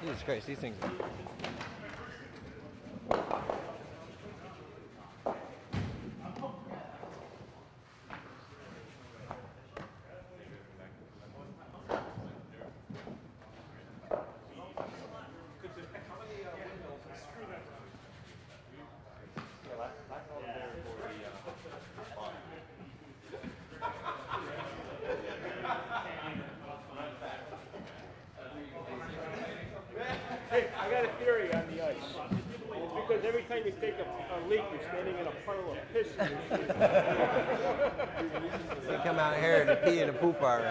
Jesus Christ, these things. Hey, I got a theory on the ice. It's because every time you take a leak, you're standing in a puddle of piss. They come out here to pee and to poop our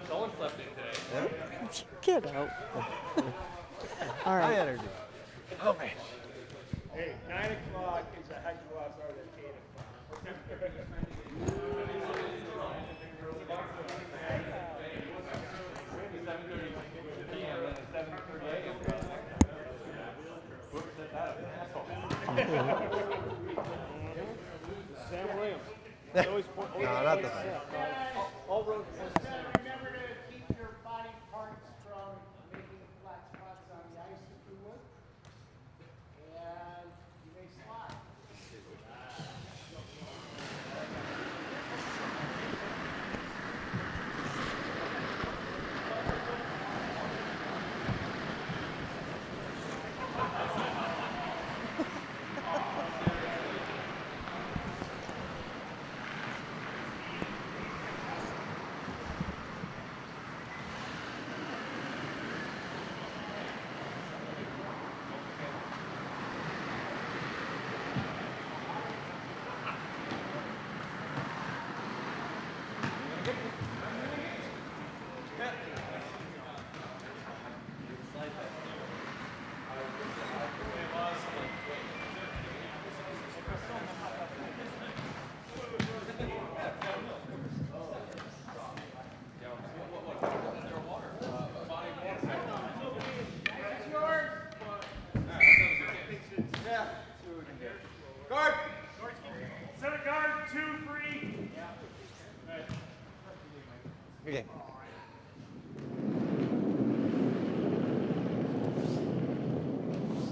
Someone slept in today. Get out. All high right. energy. Okay. Hey, 9 o'clock is a heck of a lot harder than 8 o'clock. Sam Williams. No, not the same. All roads point to Sam. Remember to keep your body parts from making flat spots on the ice if you would. And you may slide. Guard! Center guard, 2, 3. Okay.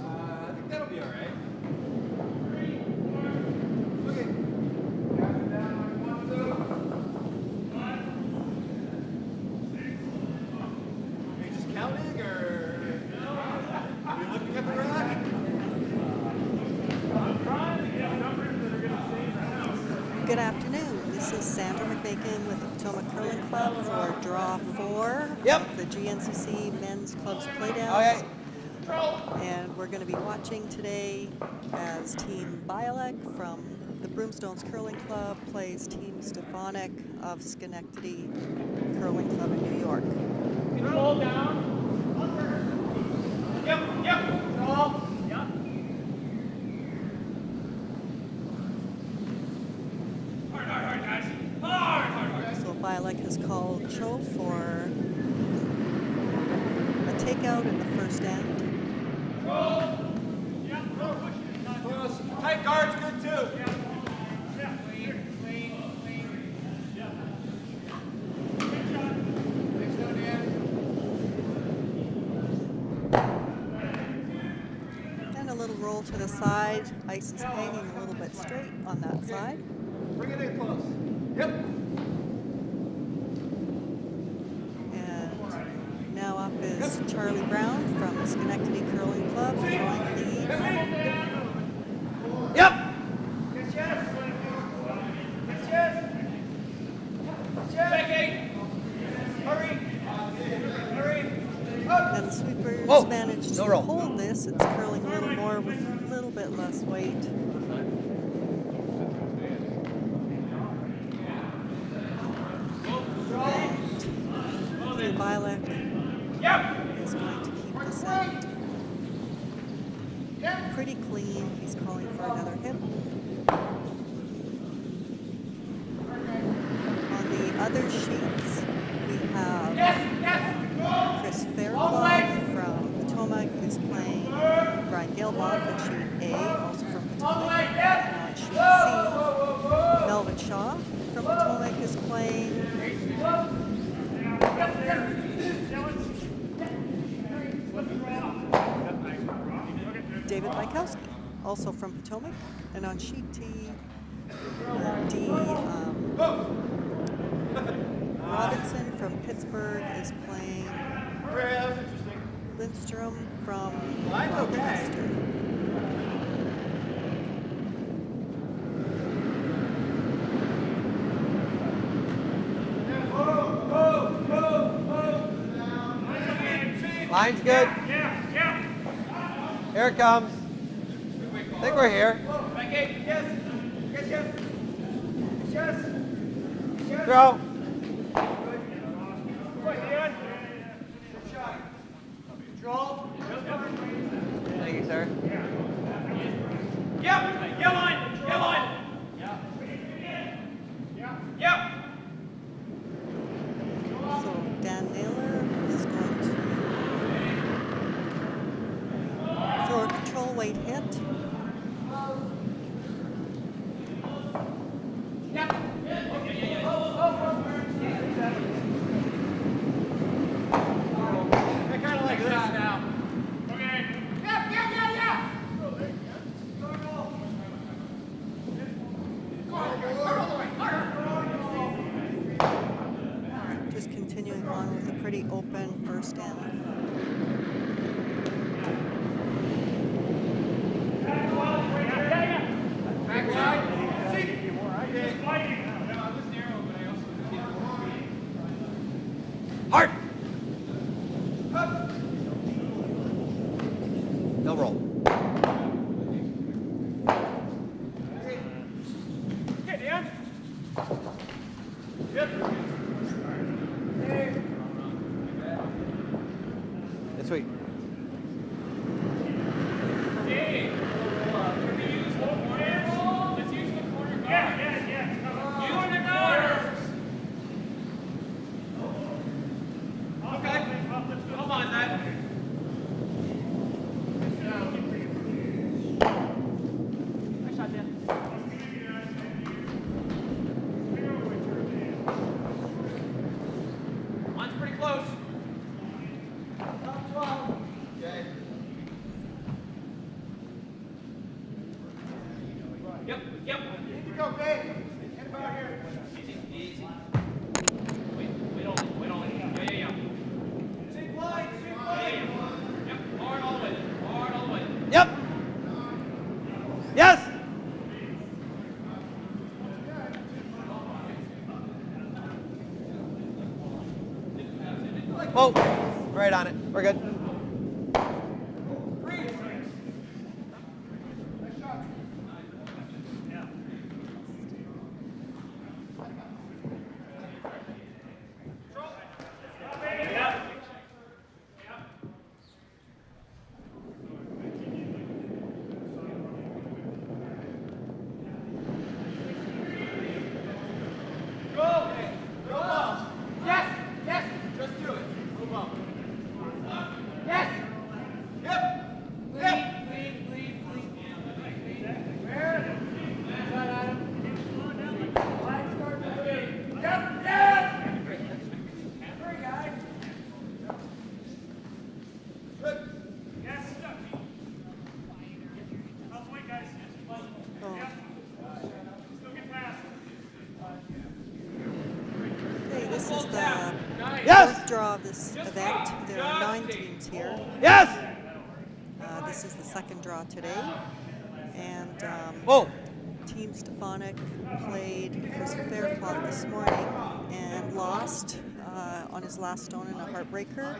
I think that'll be all right. Are you just counting, or are you looking at the rack? Good afternoon. This is Sandra McBacon with the Potomac Curling Club for Draw 4 Yep. of the GNCC Men's Clubs Playdowns. Okay. And we're going to be watching today as Team Bialek from the Broomstones Curling Club plays Team Stefanik of Schenectady Curling Club in New York. Control down. Yep. Control. Yep. Hard, guys. Hard. So Bialek has called Cho for a takeout in the first end. Tight guard's good too. And a little roll to the side. Ice is hanging a little bit straight on that side. Bring it in close. Yep. And now up is Charlie Brown from the Schenectady Curling Club throwing lead. Yep. And the sweepers Whoa, managed no to roll. hold this. It's curling a little more with a little bit less weight. And Bialek is going to keep this end pretty clean. He's calling for another hit. On the other sheets, we have Chris Fairclough from Potomac is playing Brian Gelbach on sheet A, also from Potomac. And on sheet C, David Bykowski, also from Potomac. And on sheet D, Robinson from Pittsburgh is playing That was interesting. Lindstrom from Line's okay. Rochester. Line's good. Here it comes. I think we're here. Throw. Thank you, sir. So Dan Naylor is going to throw a control weight hit. I kind of like this now. Just continuing on with a pretty open first end. Hard. They'll roll. It's sweet. Yep. Yes. Whoa. Right on it. We're good. Okay, this is the Yes. fourth draw of this event. There are 9 teams here. Yes. This is the second draw today. And Whoa. Team Stefanik played Chris Faircloth this morning and lost on his last stone in a heartbreaker.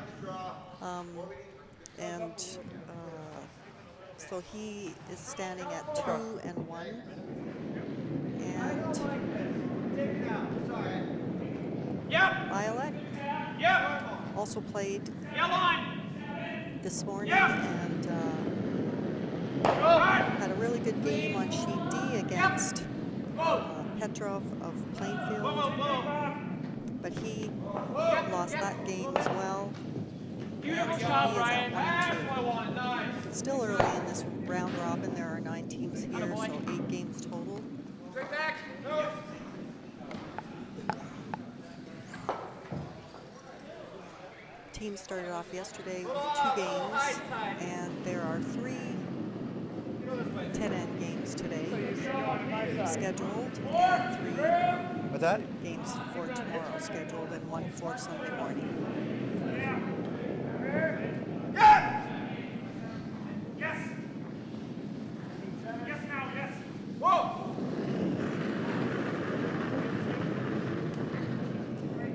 So he is standing at 2-1. And Bialek also played this morning and had a really good game on sheet D against Petrov of Plainfield, but he lost that game as well. And so he is at 1-2. Still early in this round robin. There are 9 teams here, so 8 games total. Teams started off yesterday with 2 games, and there are 3 10-end games today scheduled, and 3 What's that? games for tomorrow scheduled, and 1 for Sunday morning.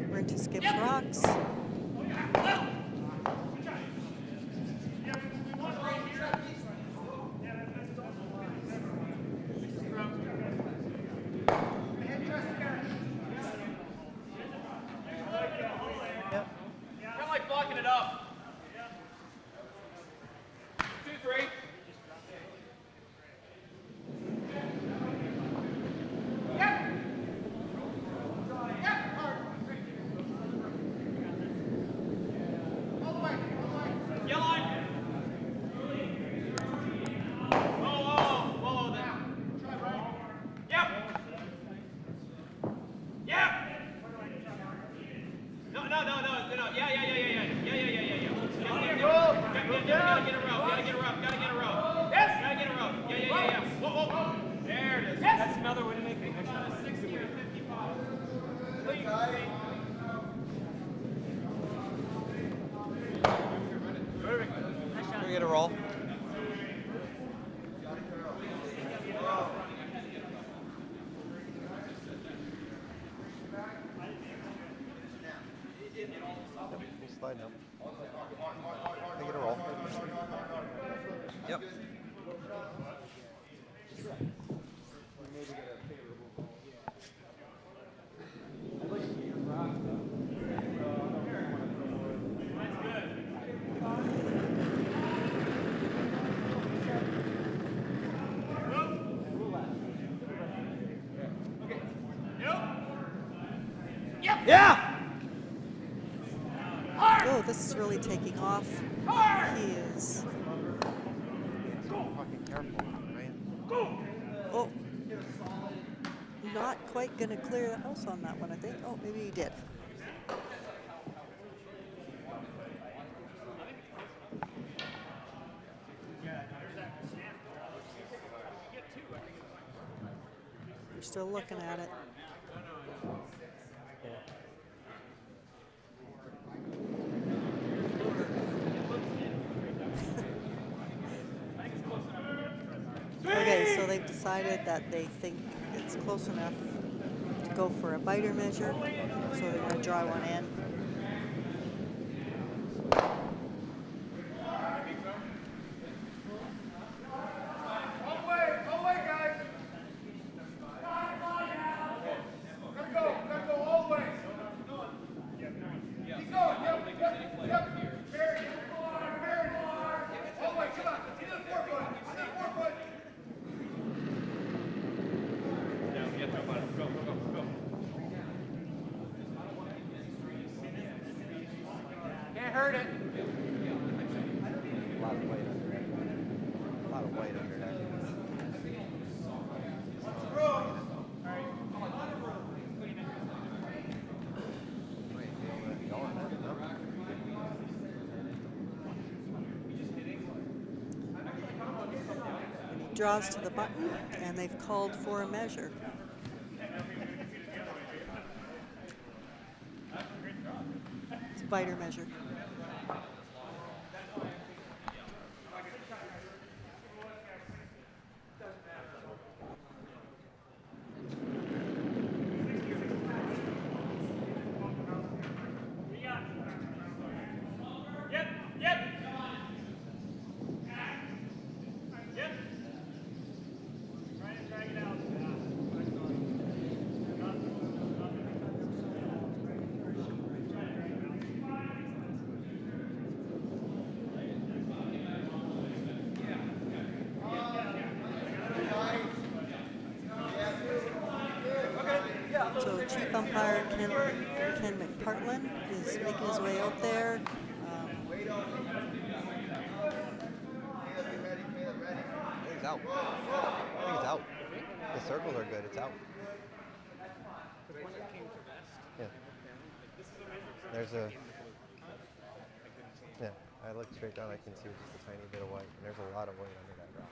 We're into Skip's Rocks. Yep. Kind of like blocking it up. 2, 3. Yell on. Whoa, there. Yep. Yep. No. Yeah. Gotta get a row. Yes. Gotta get a row. Yeah. Whoa. There it is. Yes. That's another way to make it. 60 or 55. Please. Perfect. We get a roll. Slide now. We get a roll. Yep. Yeah! Oh, this is really taking off. He is. So fucking careful, man. Oh, not quite going to clear the house on that one, I think. Oh, maybe he did. We're still looking at it. Okay, so they've decided that they think it's close enough to go for a biter measure, so they're going to draw one in. Go away, guys. Gotta go all the way. Keep going. Yep. Barry. All the way, come on. See the 4-foot. Can't hurt it. A lot of weight under there. A lot of weight under there. Wait, you going there? No? He draws to the button, and they've called for a measure. It's a biter measure. So Chief Umpire Ken McPartland is making his way out there. I think it's out. I think it's out. The circles are good. It's out. Yeah. There's a. Yeah. I looked straight down. I can see just a tiny bit of white, and there's a lot of white under that rock.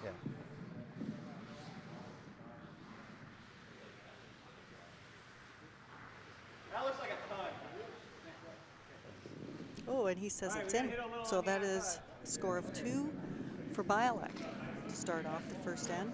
Yeah. That looks like a ton. Oh, and he says it's in. So that is a score of 2 for Bialek to start off the first end.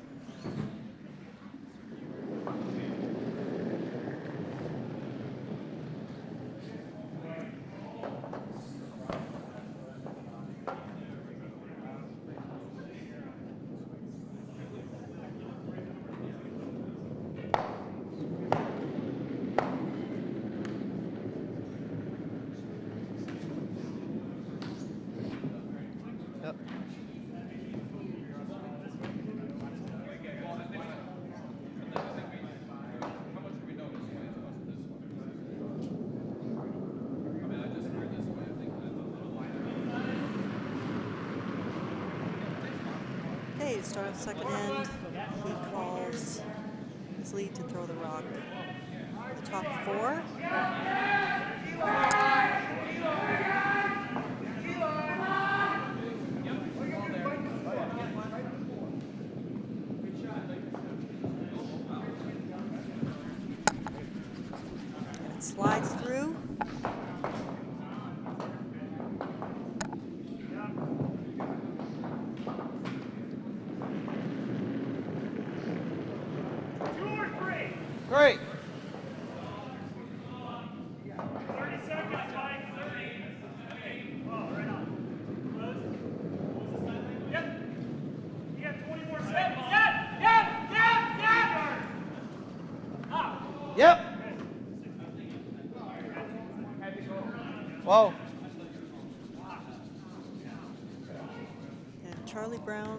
Yep. Okay, to start off second end, he calls his lead to throw the rock. The top 4. And it slides through. Great. 30 seconds, Mike. 30. Oh, right on. Close. Yep. You got 20 more seconds. Yep. Up. Yep. Whoa. And Charlie Brown,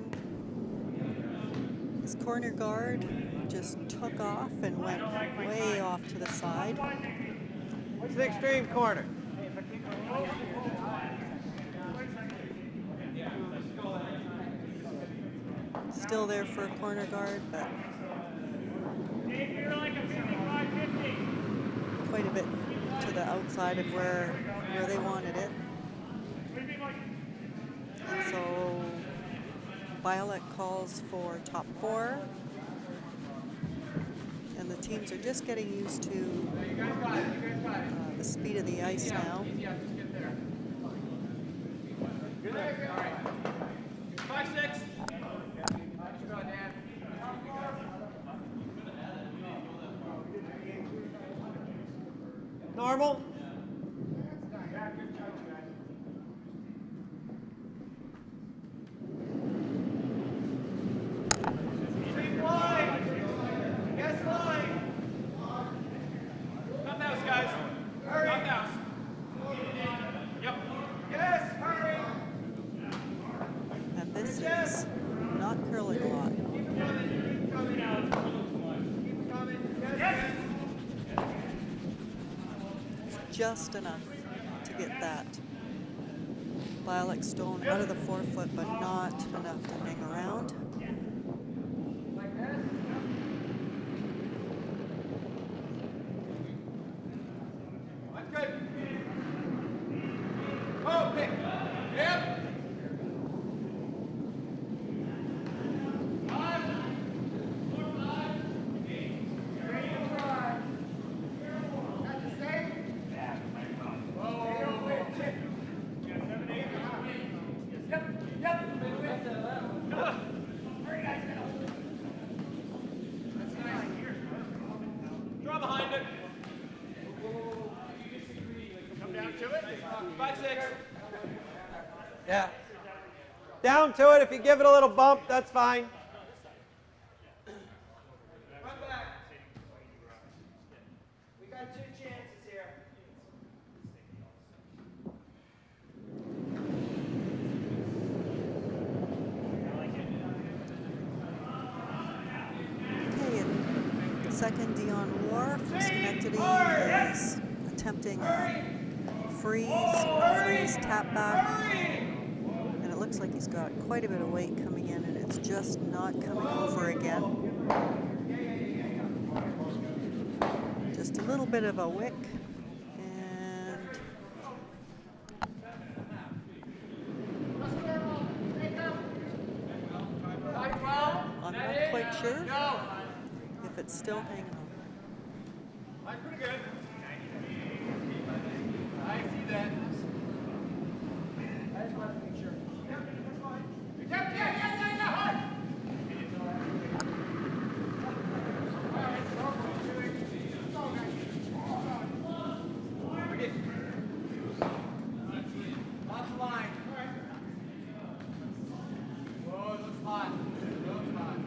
his corner guard, just took off and went way off to the side. What's the extreme corner? Still there for a corner guard, but quite a bit to the outside of where they wanted it. And so Bialek calls for top 4. And the teams are just getting used to the speed of the ice now. 5-6. Normal. Come down, guys. Hurry. Come down. Yep. Yes, hurry. And this is not curling a lot. It's just enough to get that Bialek stone out of the 4-foot, but not enough to hang around. That's good. Oh, pick. Yep. Draw behind it. Come down to it. 5-6. Yeah. Down to it. If you give it a little bump, that's fine. Run back. We got 2 chances here. Okay, and second Dion War from Schenectady is attempting a freeze tap back. And it looks like he's got quite a bit of weight coming in, and it's just not coming over again. Just a little bit of a wick, and sure if it's still hanging on. That's pretty good. I see that. I just wanted to make sure. Lots of line. Whoa, it looks hot. It looks hot.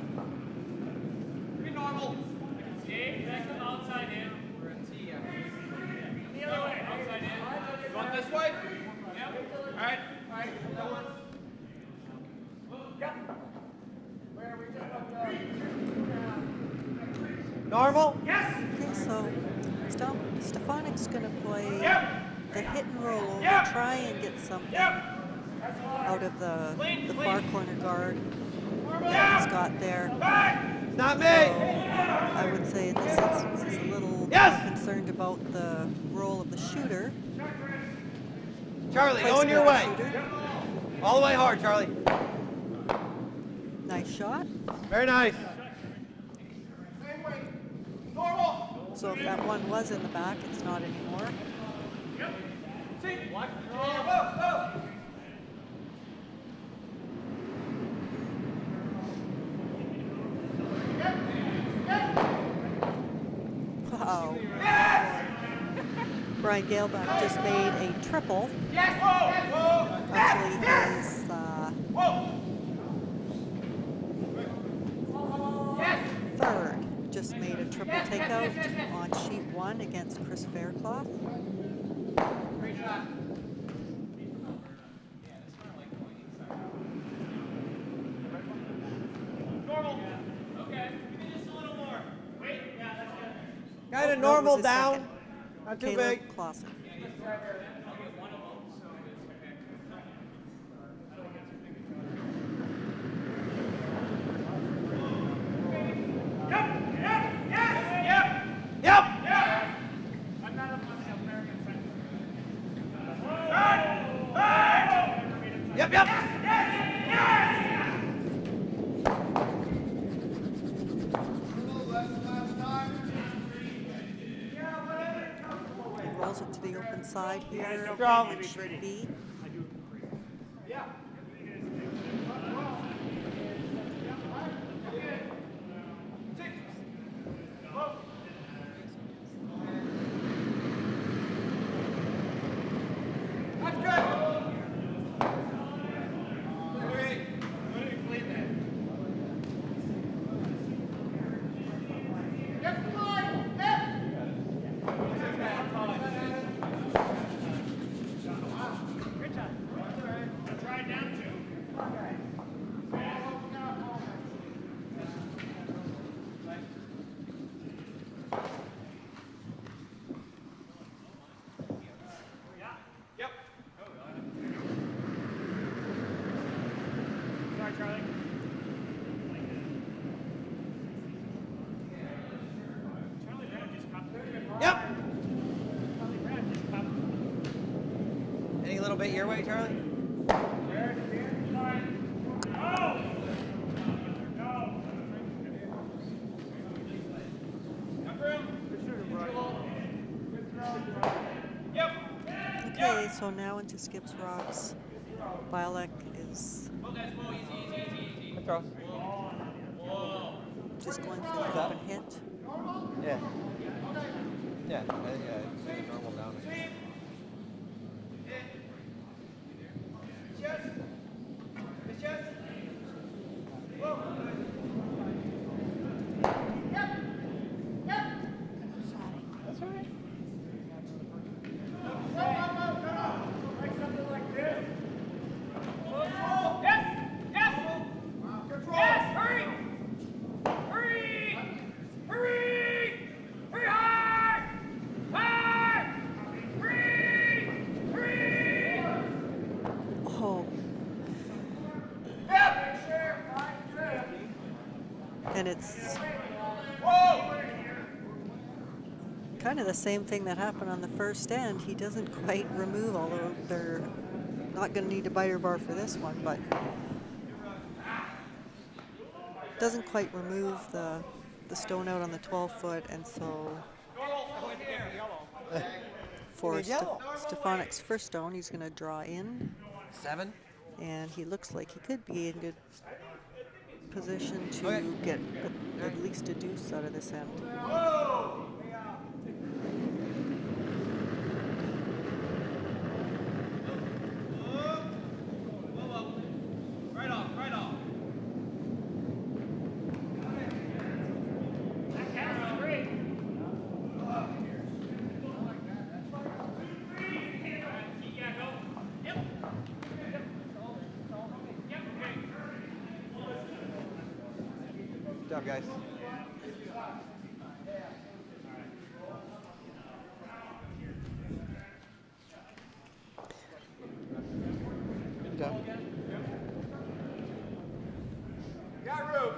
Pretty normal. See? Back to outside in. We're in T. The other way. Outside in. You want this way? Yep. All right. All right. That one. Yep. Where we just up Normal? Okay, so Stefanik's going to play the hit and roll over, Yep. try and get something Yep. out of the Clean, far clean. corner guard that he's got there. It's not me. I would say in this instance he's a little Yes. concerned about the role of the shooter. Charlie, going your way. Placement of the shooter. All the way hard, Charlie. Nice shot. Very nice. Same way. Normal. So if that one was in the back, it's not anymore. Yep. See? What? Whoa. Wow. Brian Galeback just made a triple. Yes. Whoa. Actually, his Whoa. Yes. third just made a triple takeout on sheet 1 against Chris Faircloth. Great shot. Normal. Okay. Give me just a little more. Wait. Yeah, that's good. Kind of No, it was normal his down. second. Not too Caleb big. Clausen. Yep. I'm not up on the American side. Yep. He rolls it to the open side here Draw. on sheet B. Yep. Any little bit your way, Charlie? Okay, so now into Skips Rocks. Bialek is Across. just going for the open hit. Yeah. Yeah. It's a normal down. That's all right. Oh. And it's kind of the same thing that happened on the first end. He doesn't quite remove, although they're not going to need a biter bar for this one, but doesn't quite remove the stone out on the 12-foot, and so for Stefanik's first stone, he's going to draw in, 7. and he looks like he could be in good position to get at least a deuce out of this end. Right off, right off. That cast is great. Yeah, go. Yep. Yep, okay. Good job, guys. Good job. Got room.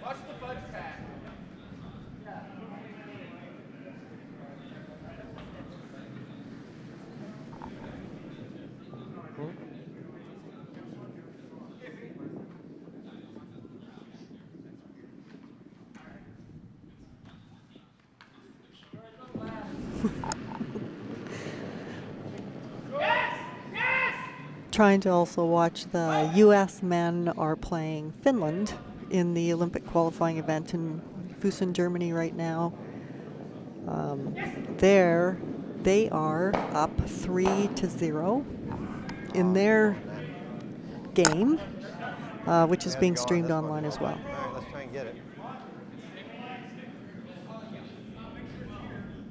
Watch the fudge pack. Trying to also watch the U.S. men are playing Finland in the Olympic qualifying event in Füssen, Germany right now. They are up 3-0 in their game, which is being streamed online as well. All right, let's try and get it.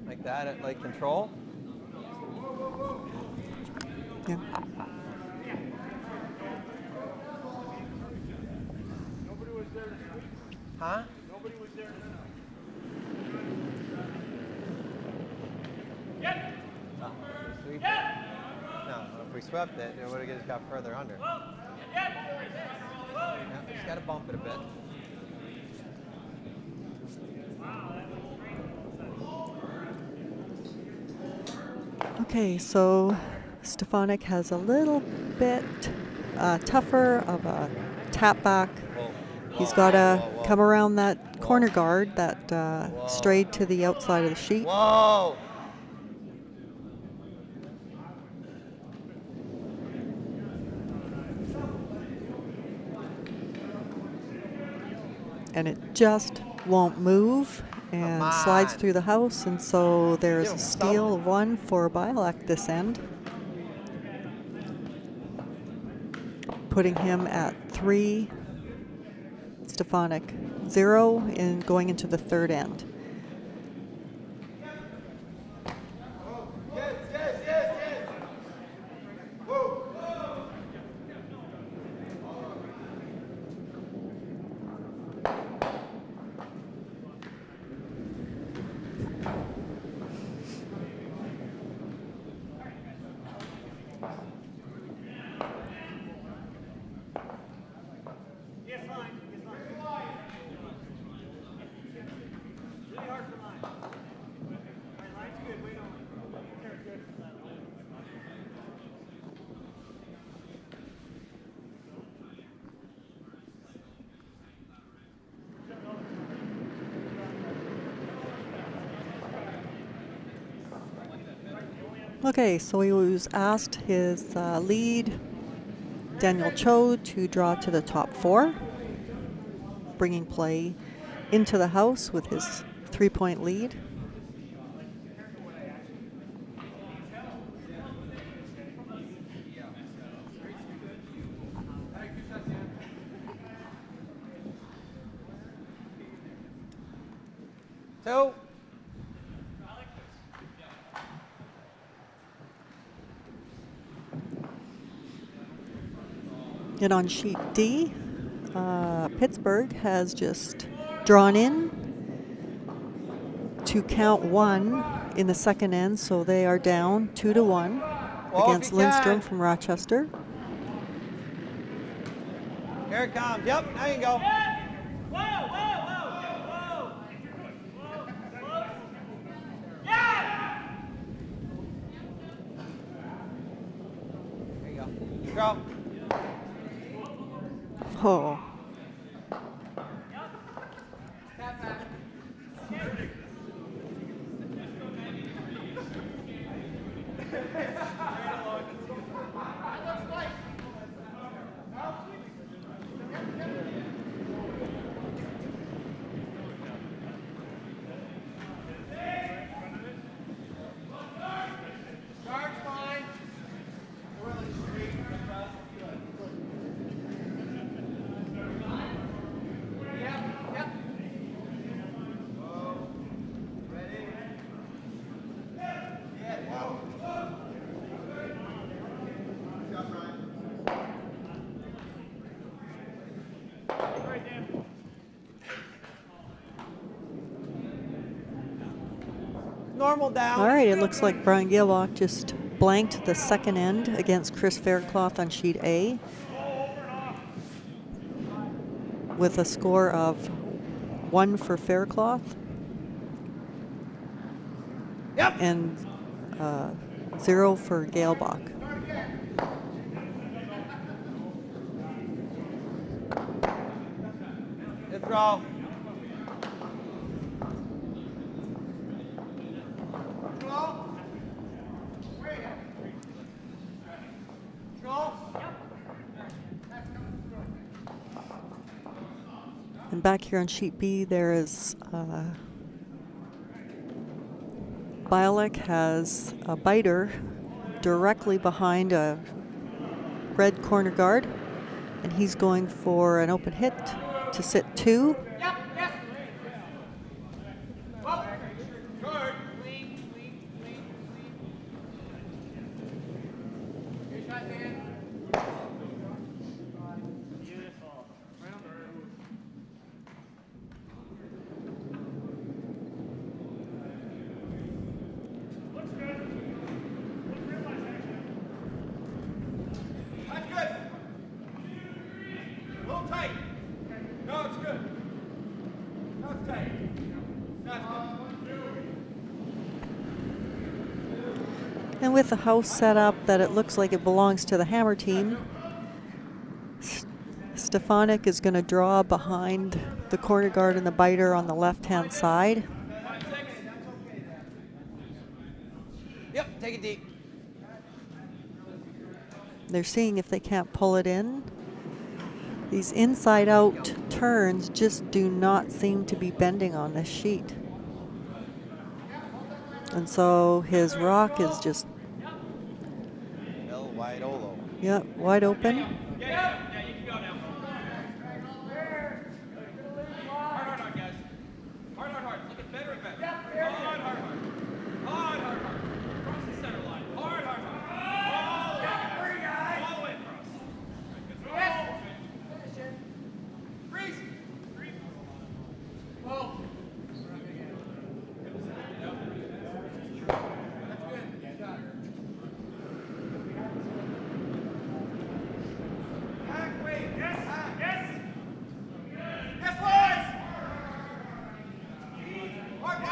Like that, at like control. Yeah. Nobody was there to sweep. Huh? Nobody was there to Sweep it? No, if we swept it, it would have just got further under. Yeah, just got to bump it a bit. Okay, so Stefanik has a little bit tougher of a tap back. He's got to come around that corner guard that strayed to the outside of the sheet. Whoa! And it just won't move and Come slides on. through the house, and so there's Give a him steal of 1 for Bialek this end, putting him at 3, Stefanik 0, in going into the third end. Okay, so he was asked his lead, Daniel Cho, to draw to the top 4, bringing play into the house with his 3-point lead. Two. And on sheet D, Pittsburgh has just drawn in to count 1 in the second end, so they are down 2-1 against Lindstrom from Rochester. Here it comes. Yep, now you can go. There you go. Go. Oh. Step back. Charge fine. Yep, yep. Normal down. All right, it looks like Brian Bialek just blanked the second end against Chris Faircloth on sheet A with a score of 1 for Faircloth. Yep. And 0 for Bialek. Good throw. And back here on sheet B, there is Bialek has a biter directly behind a red corner guard, and he's going for an open hit to sit 2. Yep, yes. Whoa. Good. Clean, clean, clean, clean. Good shot, Dan. Beautiful. Right on the move. Looks good. Looks real nice, actually. That's good. A little tight. No, it's good. No, it's tight. That's good. And with the house set up that it looks like it belongs to the Hammer team, Stefanik is going to draw behind the corner guard and the biter on the left-hand side. Yep, take it deep. They're seeing if they can't pull it in. These inside-out turns just do not seem to be bending on this sheet. And so his rock is just, El wide Olo. yep, wide open. Yeah, you can go now. Hard, guys. Hard. Looking better and better. Hard. Hard. Across the center line. Hard. All the way across. Yes. Freeze. Whoa.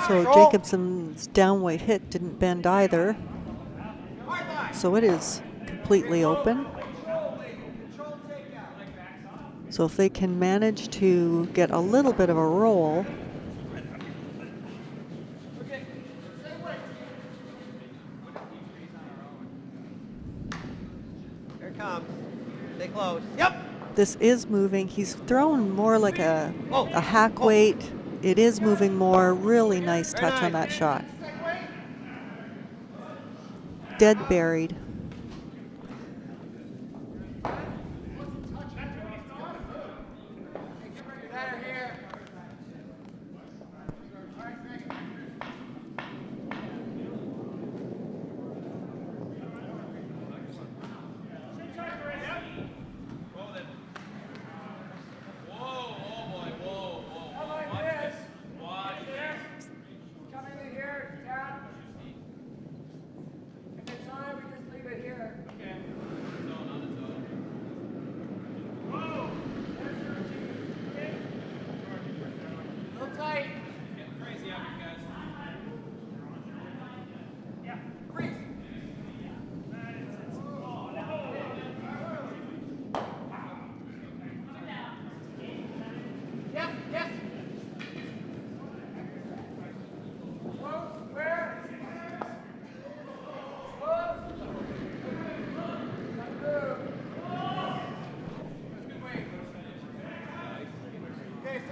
So Jacobson's downweight hit didn't bend either. So it is completely open. So if they can manage to get a little bit of a roll, Here it comes. Stay close. Yep. this is moving. He's thrown more like a hack weight. It is moving more. Really nice touch on that shot. Dead buried.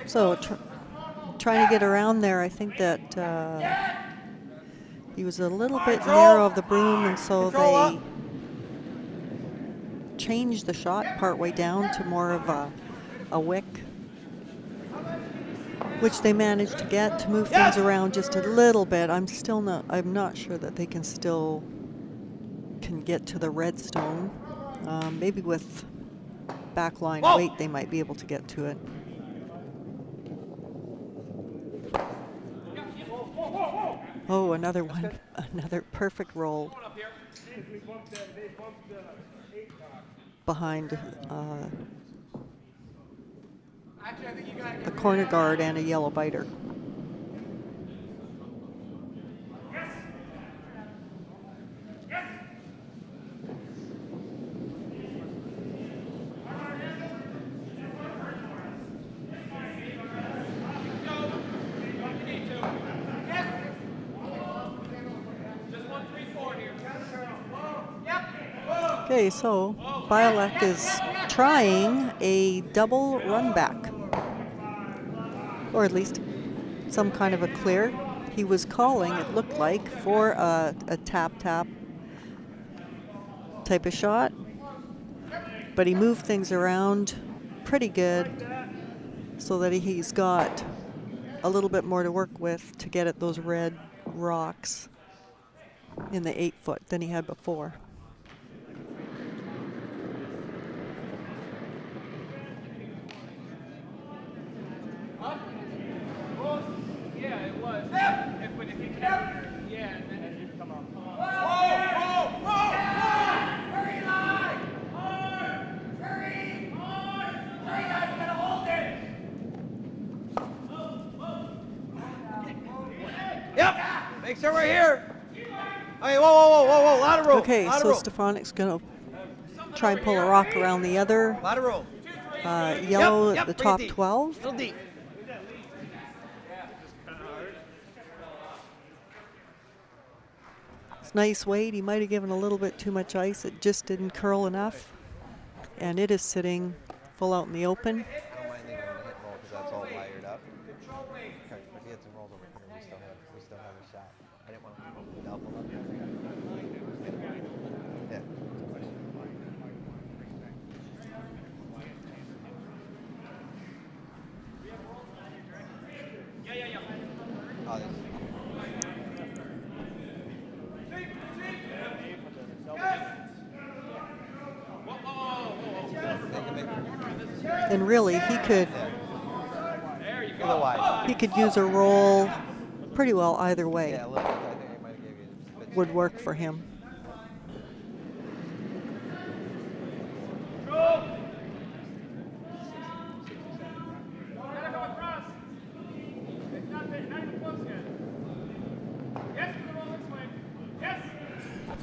So trying to get around there, I think that he was a little bit narrow of the broom, and so they changed the shot partway down to more of a wick, which they managed to get to move things around just a little bit. I'm not sure that they can get to the red stone. Maybe with backline weight, they might be able to get to it. Oh, another one. Another perfect roll behind a corner guard and a yellow biter. Okay, so Bialek is trying a double run back, or at least some kind of a clear. He was calling, it looked like, for a tap-tap type of shot, but he moved things around pretty good so that he's got a little bit more to work with to get at those red rocks in the 8-foot than he had before. Yeah, it was. But if you can, yeah, and then you come up. Very high! Very guys, gotta hold it! Yep. Make sure we're here. Okay, whoa, lot of roll. Okay, so Stefanik's going to try and pull a rock around the other. Lot of roll. Yellow Yep, at the pretty top deep. 12. Little deep. It's nice weight. He might have given a little bit too much ice. It just didn't curl enough. And it is sitting full out in the open. I don't mind leaving him to hit roll because that's all wired up. Okay, if he hits some rolls over here, we still have a shot. I didn't want to leave him without the left. Yeah. Oh, this. And really, he could Either wide. use a roll pretty well either way. Yeah, a little bit. I think he might have gave you a bit. Would work for him.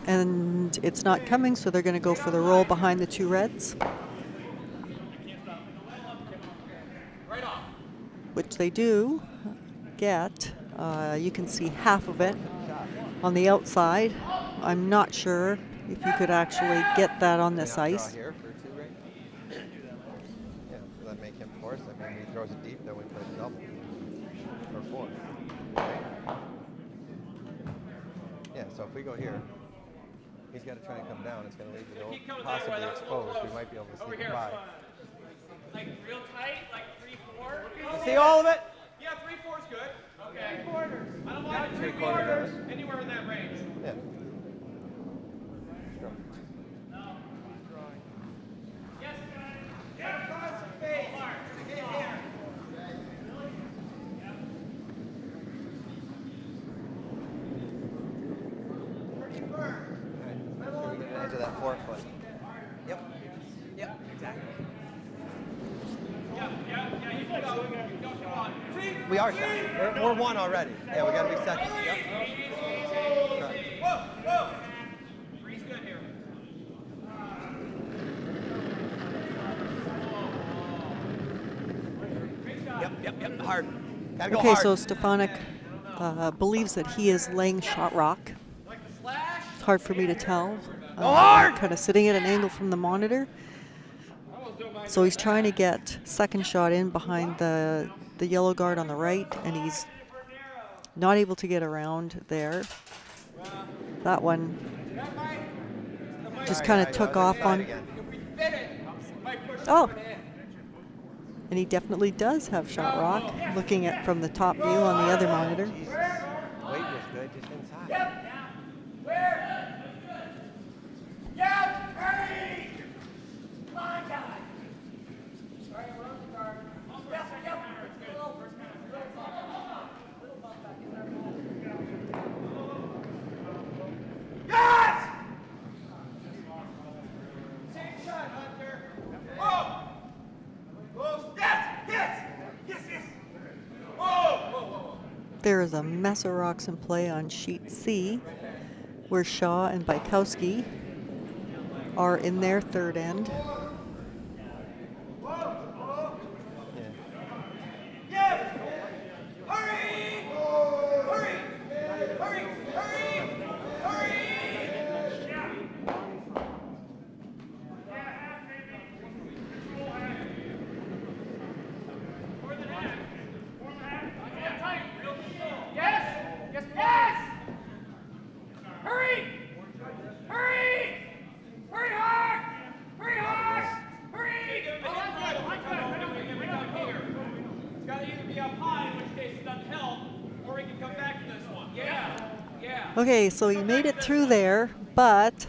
And it's not coming, so they're going to go for the roll behind the two reds, which they do get. You can see half of it on the outside. I'm not sure if you could actually get that on this ice. Here for two, right? Yeah, so that make him force. I mean, he throws it deep, then we put a double or four. Right? Yeah, so if we go here, he's got to try and come down. It's going to leave the door possibly exposed. We might be able to sneak by. Like real tight, like 3-4. You see all of it? Yeah, 3-4 is good. Okay. 3/4. I don't mind 3/4. anywhere in that range. Yeah. Yes. Get across the face! Get here! Pretty firm. Make sure we get into that 4-foot. Yep. Yep, exactly. Yeah, you can go. You go, come on. We are second. We're one already. Yeah, we got to be second. Yep. Whoa. Three's good here. Yep. Hard. Gotta go Okay, hard. so Stefanik believes that he is laying shot rock. It's hard for me to tell. Kind of sitting at an angle from the monitor. So he's trying to get second shot in behind the the yellow guard on the right, and he's not able to get around there. That one just kind of took off on. Oh, and he definitely does have shot rock. Looking at from the top view on the other monitor. Jesus. Weight was good, just inside. There is a mess of rocks in play on sheet C, where Shaw and Bykowski are in their third end. Okay, so he made it through there, but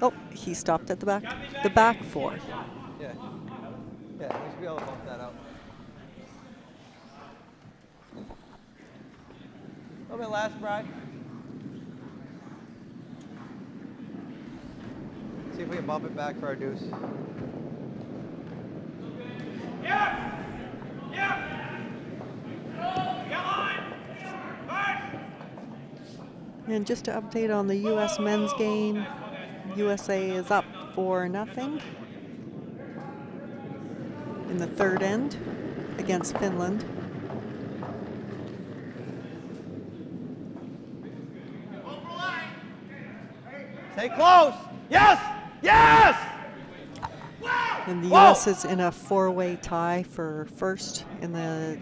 oh, he stopped at the back four. Yeah. Yeah, we should be able to bump that out. A little bit last, Brad. See if we can bump it back for our deuce. Yeah! Yeah! And just to update on the U.S. men's game, USA is up 4-0 in the third end against Finland. Stay close! Yes! Yes! And the U.S. is in a 4-way tie for first in the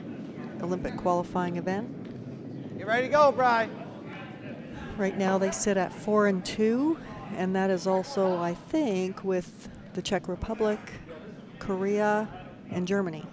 Olympic qualifying event. Get ready to go, Bri. Right now they sit at 4-2, and that is also, I think, with the Czech Republic, Korea, and Germany.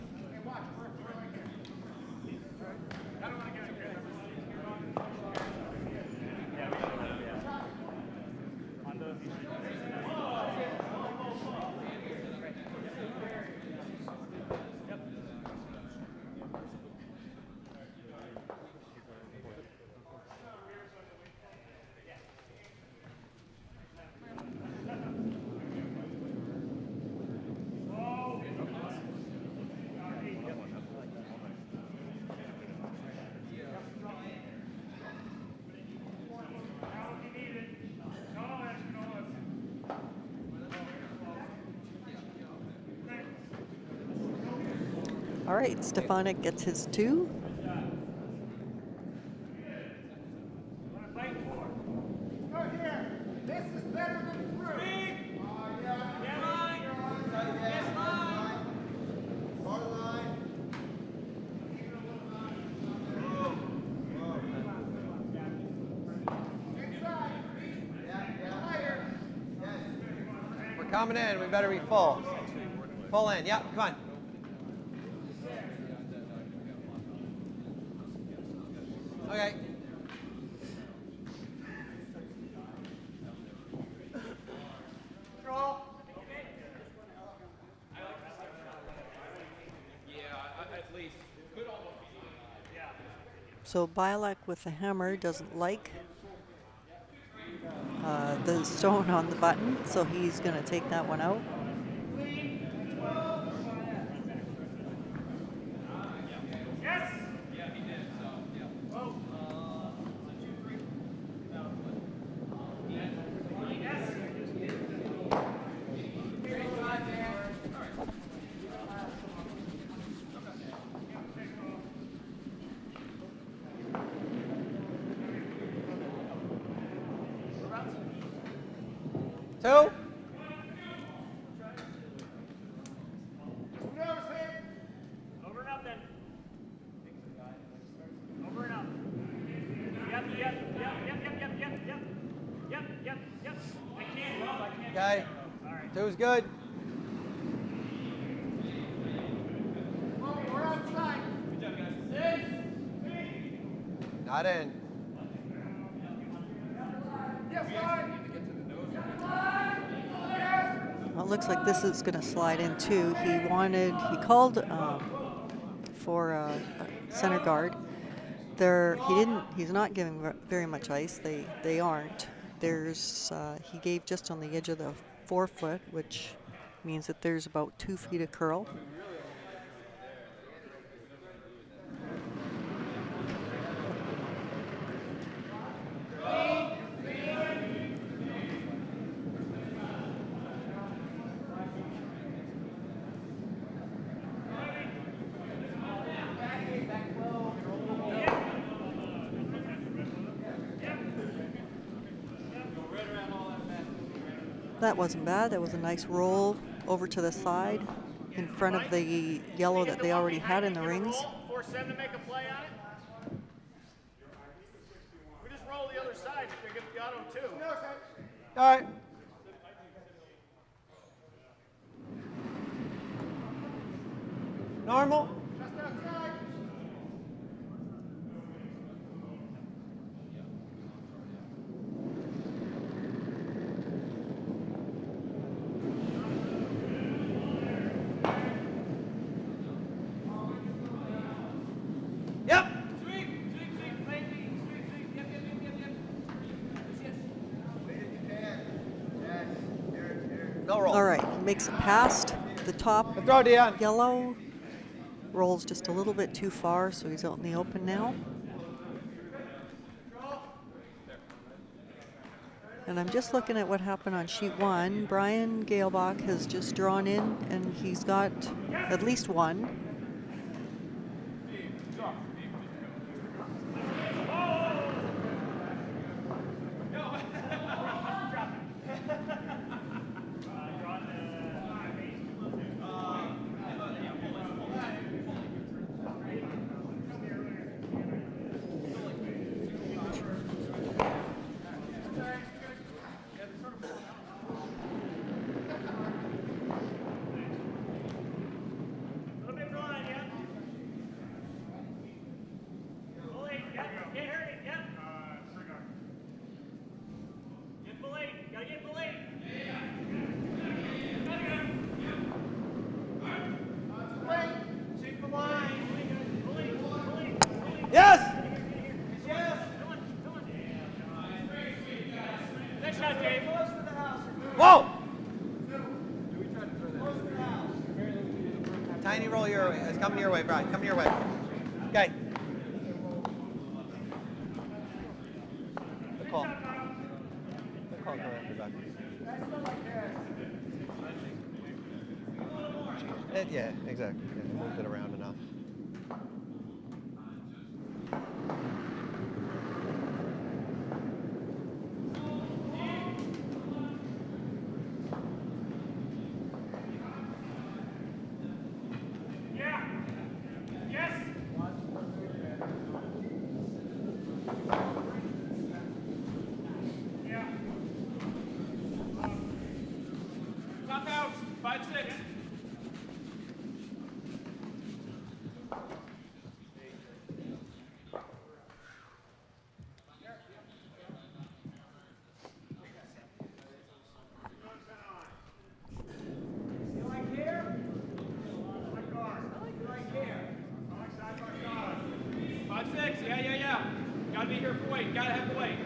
All right, Stefanik gets his 2. We're coming in. We better be full. Full in. Yep, come on. Okay. So Bialek with the hammer doesn't like the stone on the button, so he's going to take that one out. Okay. 2's good. We're outside. Not in. Well, it looks like this is going to slide in too. He called for a center guard. He's not giving very much ice. They aren't. He gave just on the edge of the 4-foot, which means that there's about 2 feet of curl. That wasn't bad. That was a nice roll over to the side in front of the yellow that they already had in the rings. Force them to make a play on it. We just roll the other side if they get the auto too. All right. Normal. Yep. No roll. All right, he makes it past the top Good throw, Dion. yellow. Rolls just a little bit too far, so he's out in the open now. And I'm just looking at what happened on sheet 1. Brian Gailbach has just drawn in, and he's got at least 1. Yes. Whoa. Tiny roll your way. It's coming your way, Brian. Coming your way. Okay. Good call. Good call, correct. Yeah, exactly. Yeah, moved it around enough. Top out, 5-6. Yeah. Gotta be here for weight. Gotta have the weight.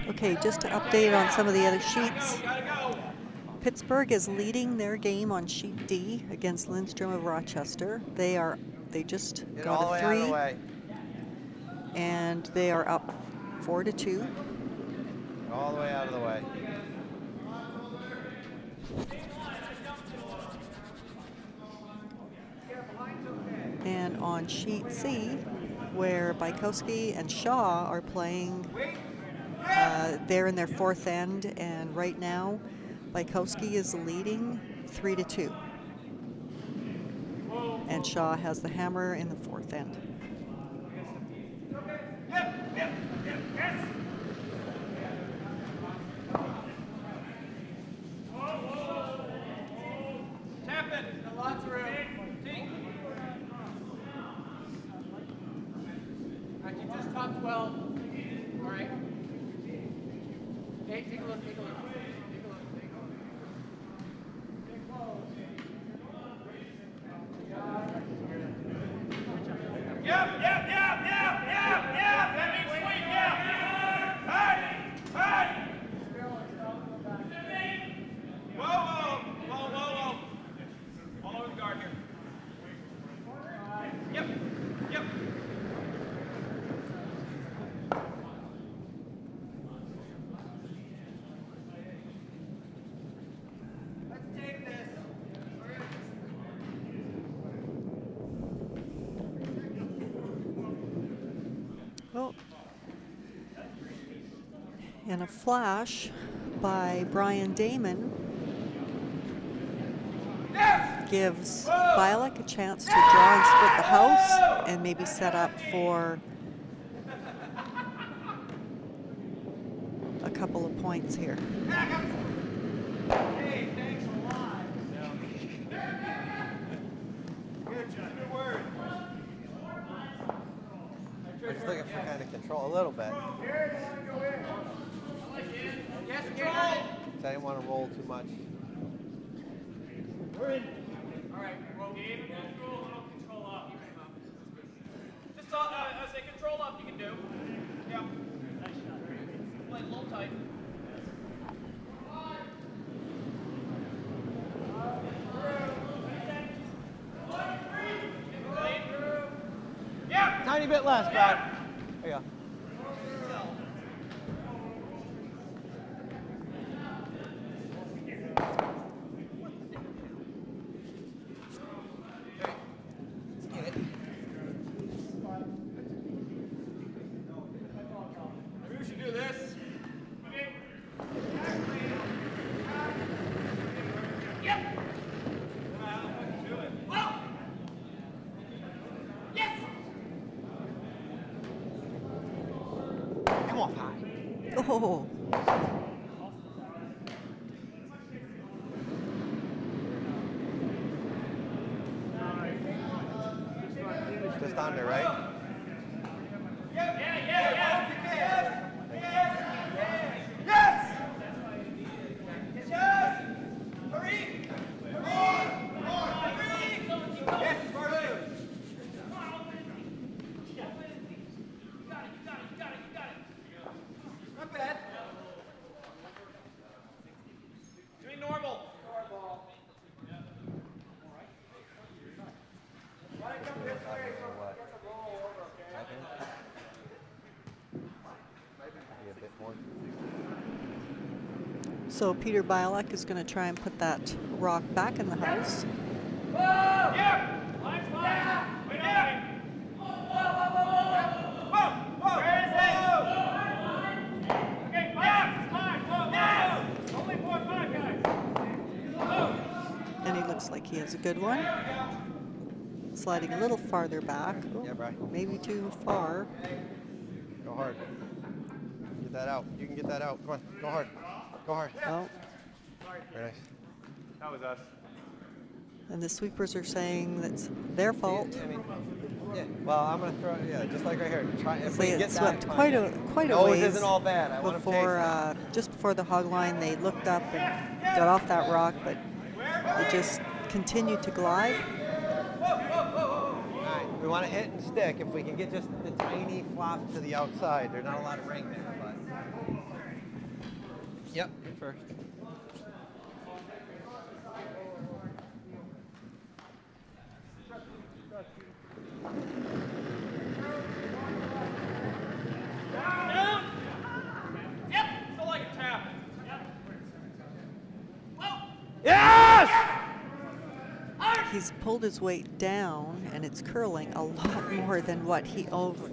Okay, just to update on some of the other sheets. Gotta go. Pittsburgh is leading their game on sheet D against Lindstrom of Rochester. They just Get all the got way a out of 3, the way. and they are up 4-2. All the way out of the way. And on sheet C, where Bykowski and Shaw are playing, they're in their 4th end, and right now Bykowski is leading 3-2. And Shaw has the hammer in the 4th end. Take a look, take a look. Yep. That means sweep, yeah. Hey. Whoa. All over the guard here. Yep. Let's take this. Oh. And a flash by Brian Damon gives Bialek a chance to draw and split the house and maybe set up for a couple of points here. Hey, thanks a lot. Good word. I'm just looking for kind of control a little bit. Yes, control. So I didn't want to roll too much. We're in. All right, roll. Gabe, just roll a little control up. Just say control up you can do. Yeah. Play a little tight. Yeah. Tiny bit less, Brad. There you go. Maybe we should do this. Yep. Well. Yes. Come on, Pie. Oh, Just under, right? Doing normal. Maybe a bit more. so Peter Bialek is going to try and put that rock back in the house. Yeah. Line's fine. Wait on me. Whoa. Where is it? Okay, fine. Whoa. Only 4 or 5 guys. And he looks like he has a good one. Sliding a little farther back. Oh, Yeah, Brian. maybe too far. Go hard. Get that out. You can get that out. Come on. Go hard. Go hard. Oh, Very nice. That was us. and the sweepers are saying that's their fault. I mean, yeah. Well, I'm gonna throw. Yeah, just like right here. Try if we They can had get swept that. quite a Nose ways isn't all bad. I want 'em before, chasing. just before the hog line. They looked up and got off that rock, but it just continued to glide. All right, we want to hit and stick. If we can get just the tiny flop to the outside, there's not a lot of ring there, but. Yep, hit first. Down. Yep. Still like a tap. Yep. Whoa. Yes! He's pulled his weight down, and it's curling a lot more than what he over.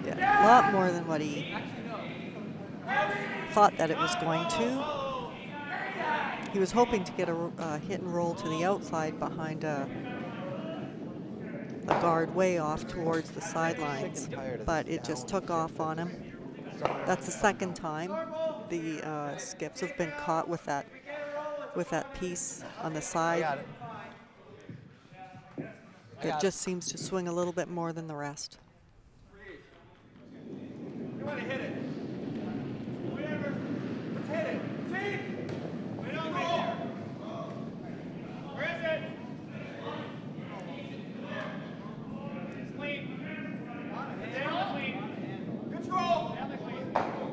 Yeah, a lot more than what he thought that it was going to. He was hoping to get a hit and roll to the outside behind a guard way off towards the sidelines, but it just took off on him. That's the second time the skips have been caught with that piece on the I side. got it. It just seems to swing a little bit more than the rest. You want to hit it. Whatever. Let's hit it. See? Wait on right there. Where is it? It's clean. Down the clean. Control. Down the clean.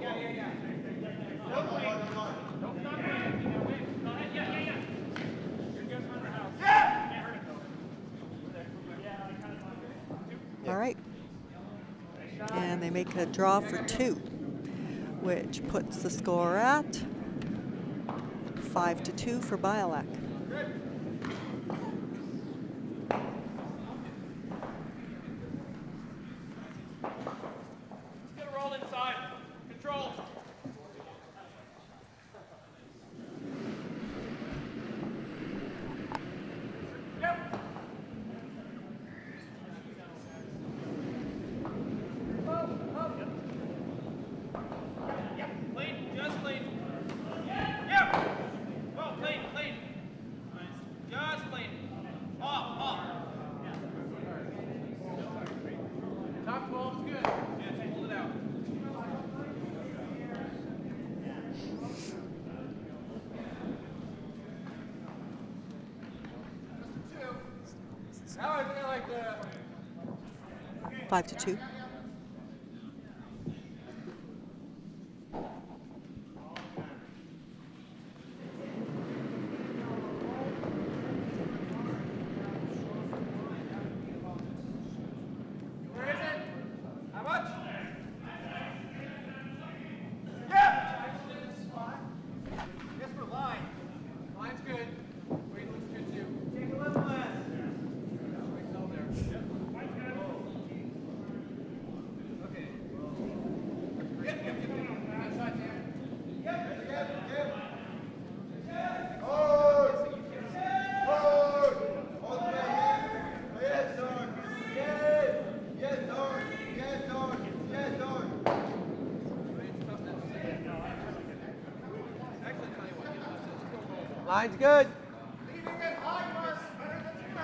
Yeah. No clean. Don't stop clean. Go ahead. Yeah. You're good for the house. Yeah! Can't hurt it though. All right. And they make a draw for 2, which puts the score at 5-2 for Bialek. Get a roll inside. Control. Yep. Yep. Clean. Just clean. Yep. Oh, clean. Just clean. Off. Top 12 is good. Yeah, hold it out. Now I feel like 5-2. Where is it? How much? Yeah! Yes, we're line. Line's good. Weight looks good too. Take a little less. Weight's all there. Yep. Line's good. Okay. Yep. Outside there. Yep. Line's good. Leaving it high marks better than through.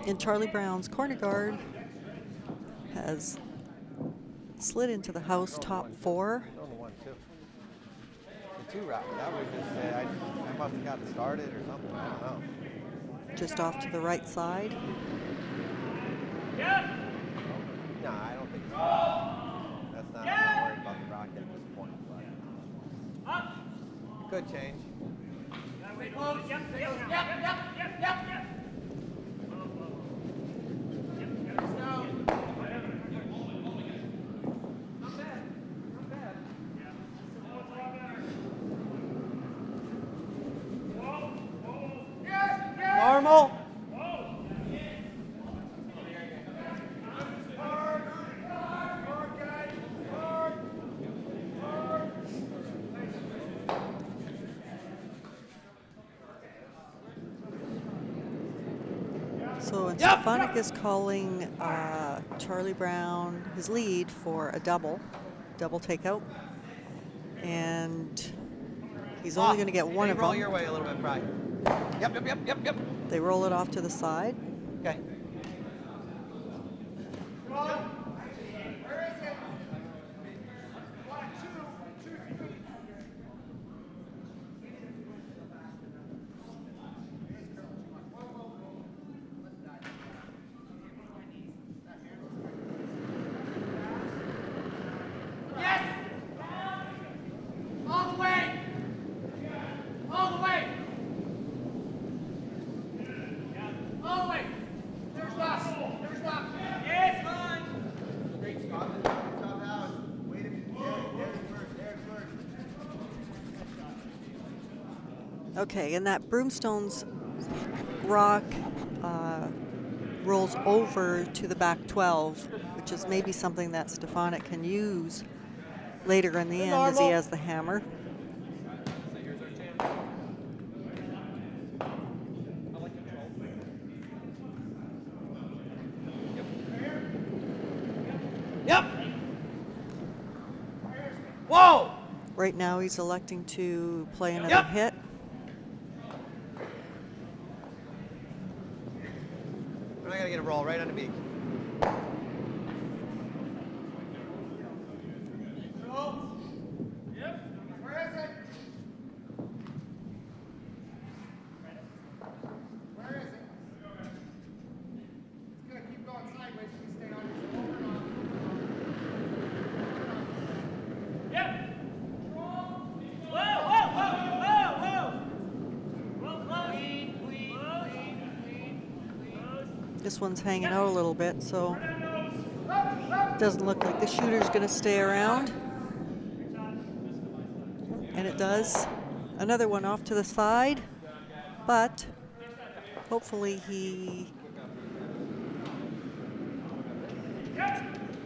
And Charlie Brown's corner guard has slid into the house top 4. Only 1, 2. The 2 route. That was just I must have got it started or something. I don't know. Just off to the right side. No, I don't think it's that's not. I'm not worried about the rocket at this point. But good change. Normal. So Stefanik is calling Charlie Brown his lead for a double takeout. And he's only going to get one of them. Roll your way a little bit, Brian. Yep. They roll it off to the side. Okay. Where is it? 1, 2, 2, 3. Yes! All the way! All the way! All the way! There's lots. There's lots. Yes, fine. Great stop. Top house. Wait a minute. There's first. Okay, and that Broomstone's rock rolls over to the back 12, which is maybe something that Stefanik can use later in the end as he has the hammer. Right now he's electing to play another hit. I gotta get a roll right on the beak. This one's hanging out a little bit, so doesn't look like the shooter's going to stay around. And it does. Another one off to the side, but hopefully he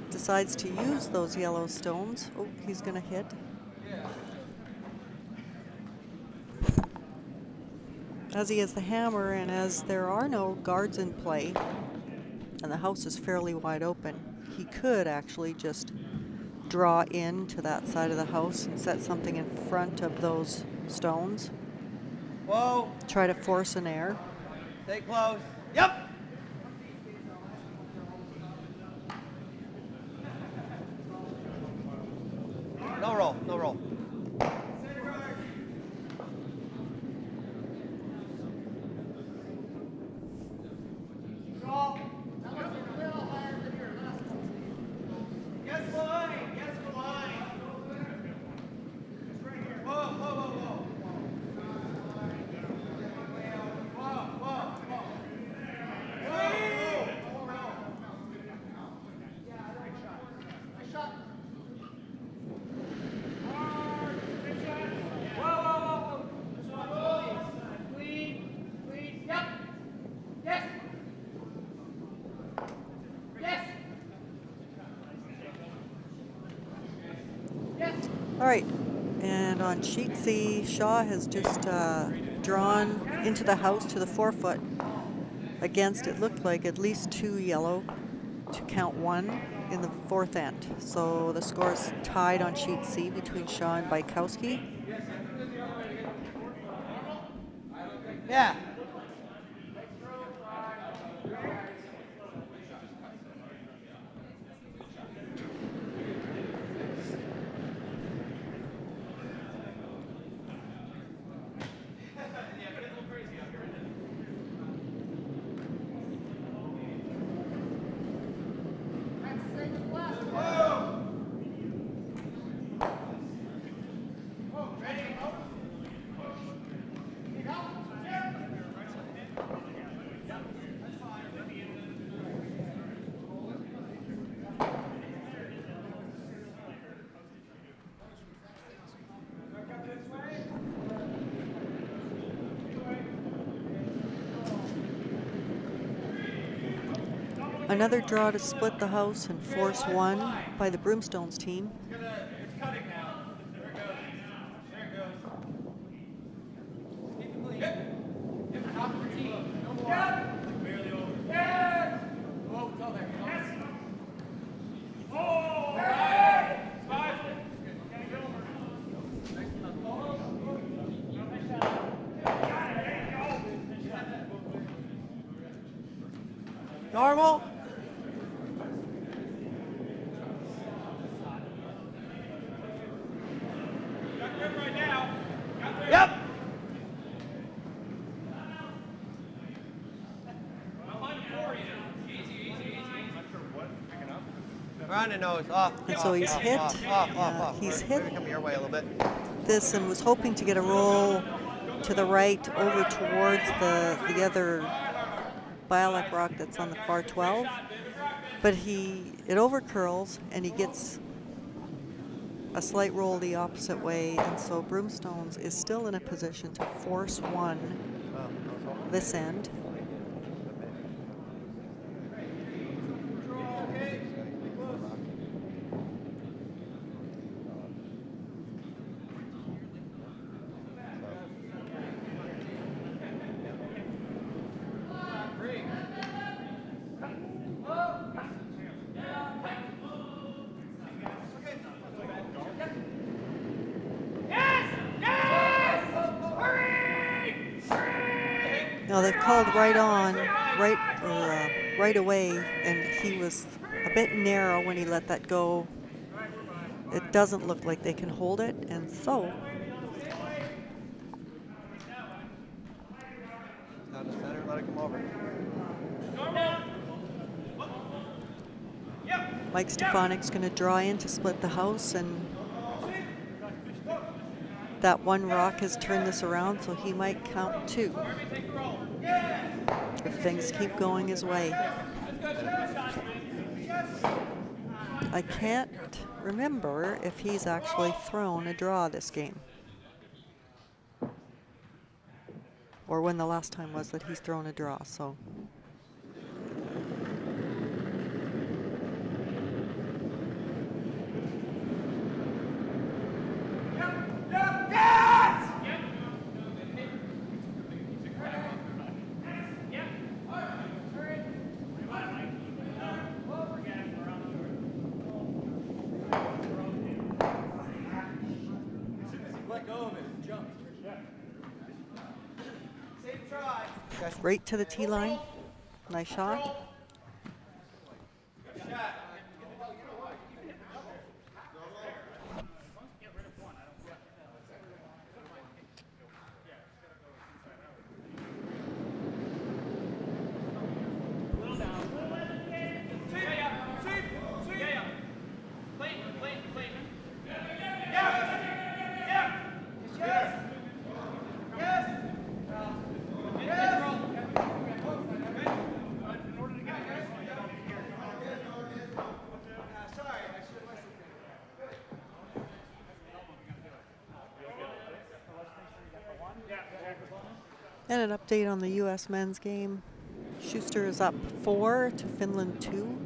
decides to use those yellow stones. Oh, he's going to hit. As he has the hammer, and as there are no guards in play, and the house is fairly wide open, he could actually just draw in to that side of the house and set something in front of those stones. Whoa. Try to force an air. Stay close. Yep. No roll, no roll. All right, and on sheet C, Shaw has just drawn into the house to the 4-foot against, it looked like, at least 2 yellow to count 1 in the 4th end. So the score is tied on sheet C between Shaw and Bykowski. Yeah. Another draw to split the house and force 1 by the Broomstones team. Normal. Yep. We're on the nose. Off. And so he's hit. Off. He's We're hit coming your way a little bit. this and was hoping to get a roll to the right over towards the other Bialek rock that's on the far 12. But it overcurls and he gets a slight roll the opposite way, and so Broomstones is still in a position to force 1 this end. No, they called right on, right away, and he was a bit narrow when he let that go. It doesn't look like they can hold it, and so Down to center, let it come over. Mike Stefanik's going to draw in to split the house, and that one rock has turned this around, so he might count 2 if things keep going his way. I can't remember if he's actually thrown a draw this game, or when the last time was that he's thrown a draw. So right to the tee line. Nice shot. And an update on the U.S. men's game. Schuster is up 4 to Finland 2.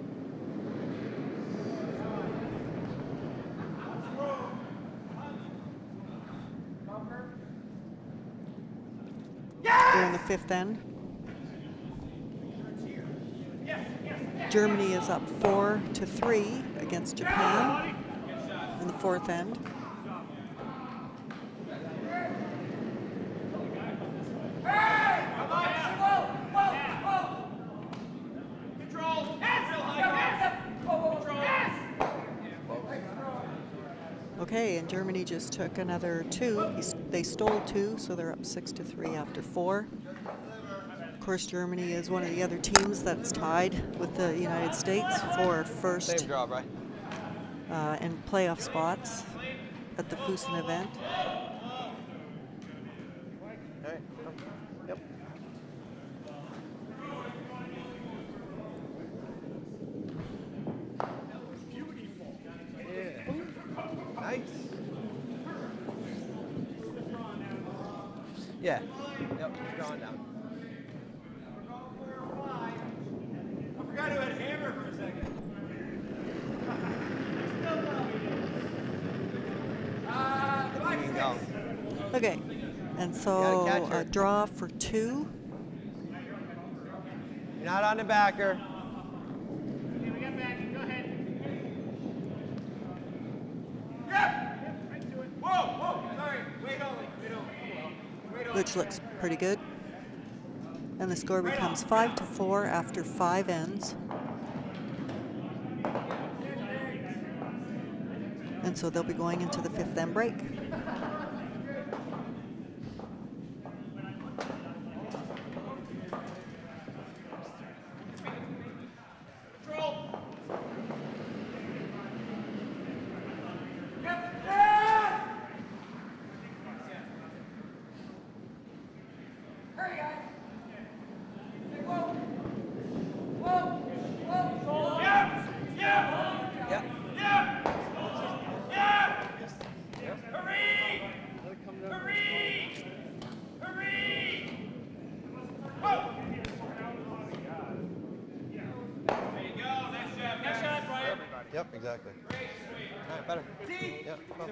They're in the 5th end. Germany is up 4 to 3 against Japan in the 4th end. Okay, and Germany just took another 2. They stole 2, so they're up 6 to 3 after 4. Of course, Germany is one of the other teams that's tied with the United States for first Same job, right? and playoff spots at the Fusen event. Okay. Yep. Nice. Yeah. Yep, he's drawing down. I forgot who had a hammer for a second. You can go. Okay, and gotta so catch her. a draw for 2. You're not on the backer. Okay, we got back. Go ahead. Whoa! Sorry. Wait only. Which looks pretty good. And the score becomes 5 to 4 after 5 ends. And so they'll be going into the 5th end break. Yep, exactly. All right, better. Yep. Well.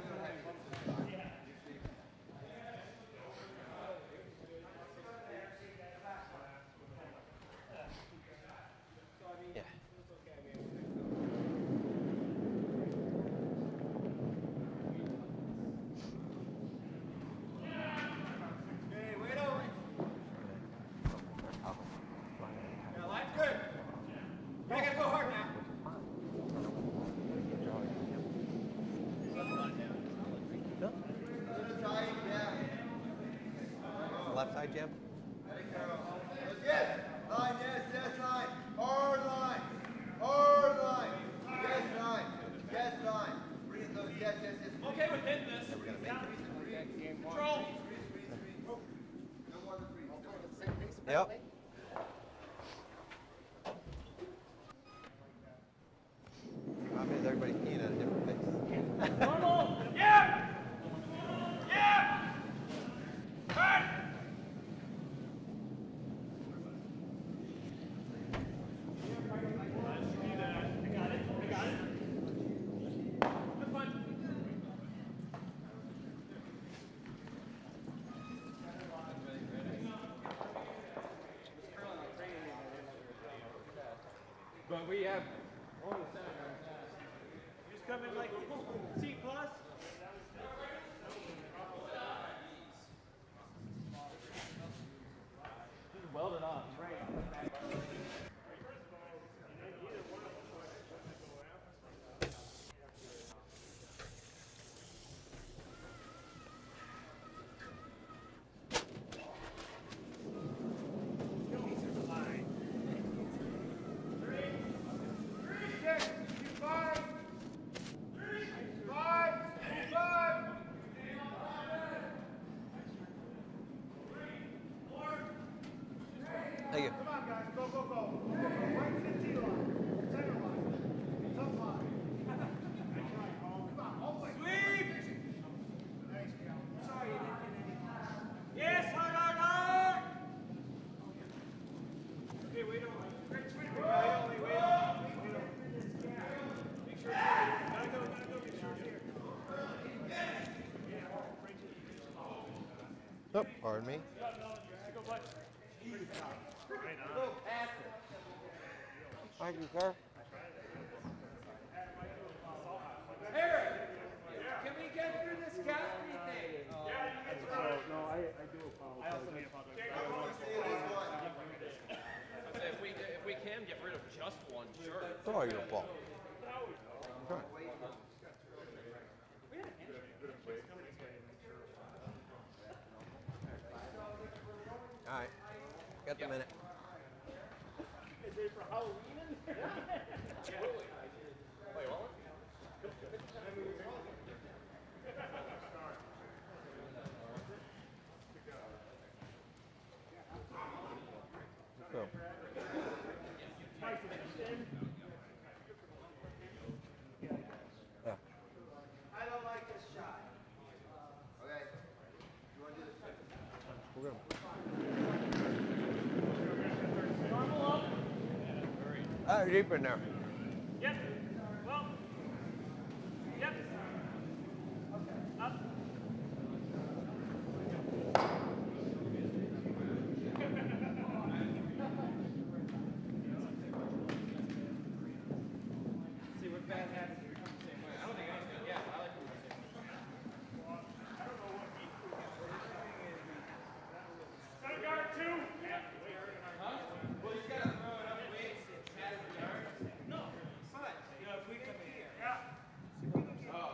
Yeah. Jim? Yes, line, yes, line. Hard line. Hard line. Yes, line. Yes, line. Breathe those, yes. Okay with hitting this. We're gonna make it. Control. Yep. Problem is everybody's peeing at a different pace. Normal. Yeah. Yeah. Turn. But we have all the senators. Just come in like C plus. Just weld it off. Right. Thank you. Come on, guys, go. Right to the T line. Center line. Top line. Come on, all the way. Sweep. Thanks, Cal. Sorry you didn't get any. Yes. Hard. Okay, wait on. Wait. Make sure. Gotta go. Make sure it's here. Oh, pardon me. Thank you, sir. Eric, can we get through this Caspi thing? No, I do apologize. I also need to apologize. If we can get rid of just one, sure. It's all your fault. Okay. All right. Got the minute. Is it for Halloween in there? Wait, what? So. Yeah. I don't like this shot. Okay. You want to do this? We're gonna. Deep in there. Yep. Well. Yep. Up. See what bad happens if we come the same way. I don't think anything. Yeah, I like what you're saying. Center guard 2. Huh? Well, you gotta throw it up weights at the yard. No. But if we come in here. Yeah. Oh,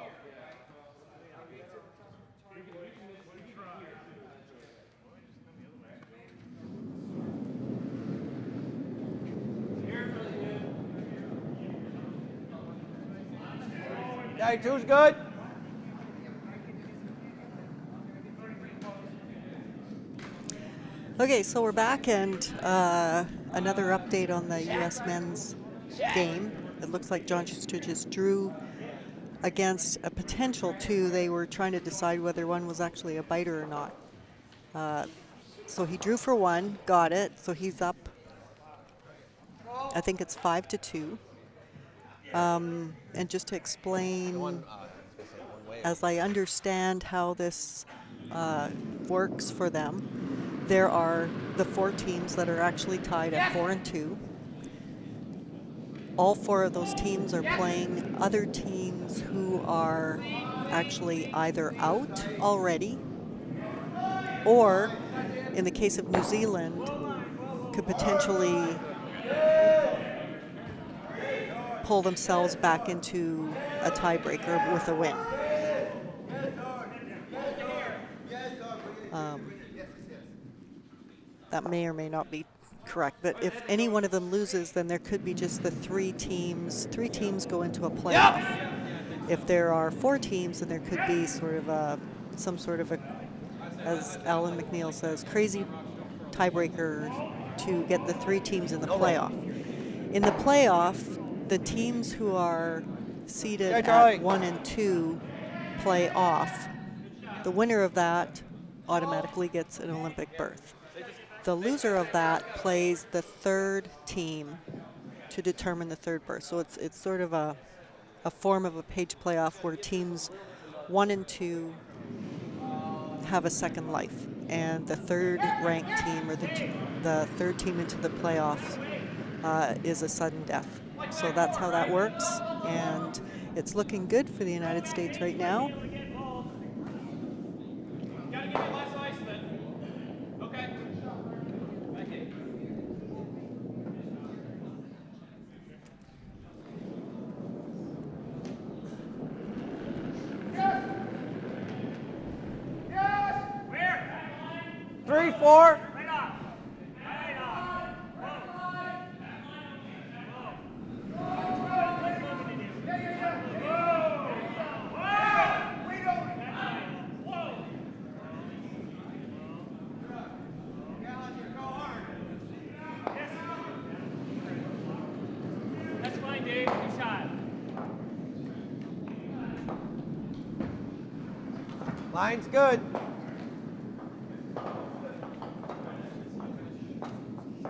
yeah. Day two's good. Okay, so we're back, and another update on the U.S. men's game. It looks like John Schuster just drew against a potential 2. They were trying to decide whether one was actually a biter or not. So he drew for 1, got it, so he's up. I think it's 5-2. And just to explain, One way. as I understand how this works for them, there are the 4 teams that are actually tied at 4-2. All 4 of those teams are playing other teams who are actually either out already, or in the case of New Zealand, could potentially pull themselves back into a tiebreaker with a win. that may or may not be correct. But if any one of them loses, then there could be just the 3 teams. 3 teams go into a playoff. If there are 4 teams, then there could be sort of some sort of a, as Alan McNeil says, crazy tiebreaker to get the 3 teams in the playoff. In the playoff, the teams who are seeded at 1 and 2 play off. The winner of that automatically gets an Olympic berth. The loser of that plays the 3rd team to determine the 3rd berth. So it's sort of a form of a page playoff where teams 1 and 2 have a second life, and the 3rd ranked team or the 3rd team into the playoffs is a sudden death. So that's how that works, and it's looking good for the United States right now. Gotta give me less ice then. Okay. Thank you. Yes! Yes! Where? 3, 4. Right on. Right on. That's fine, Dave. Good shot. Line's good.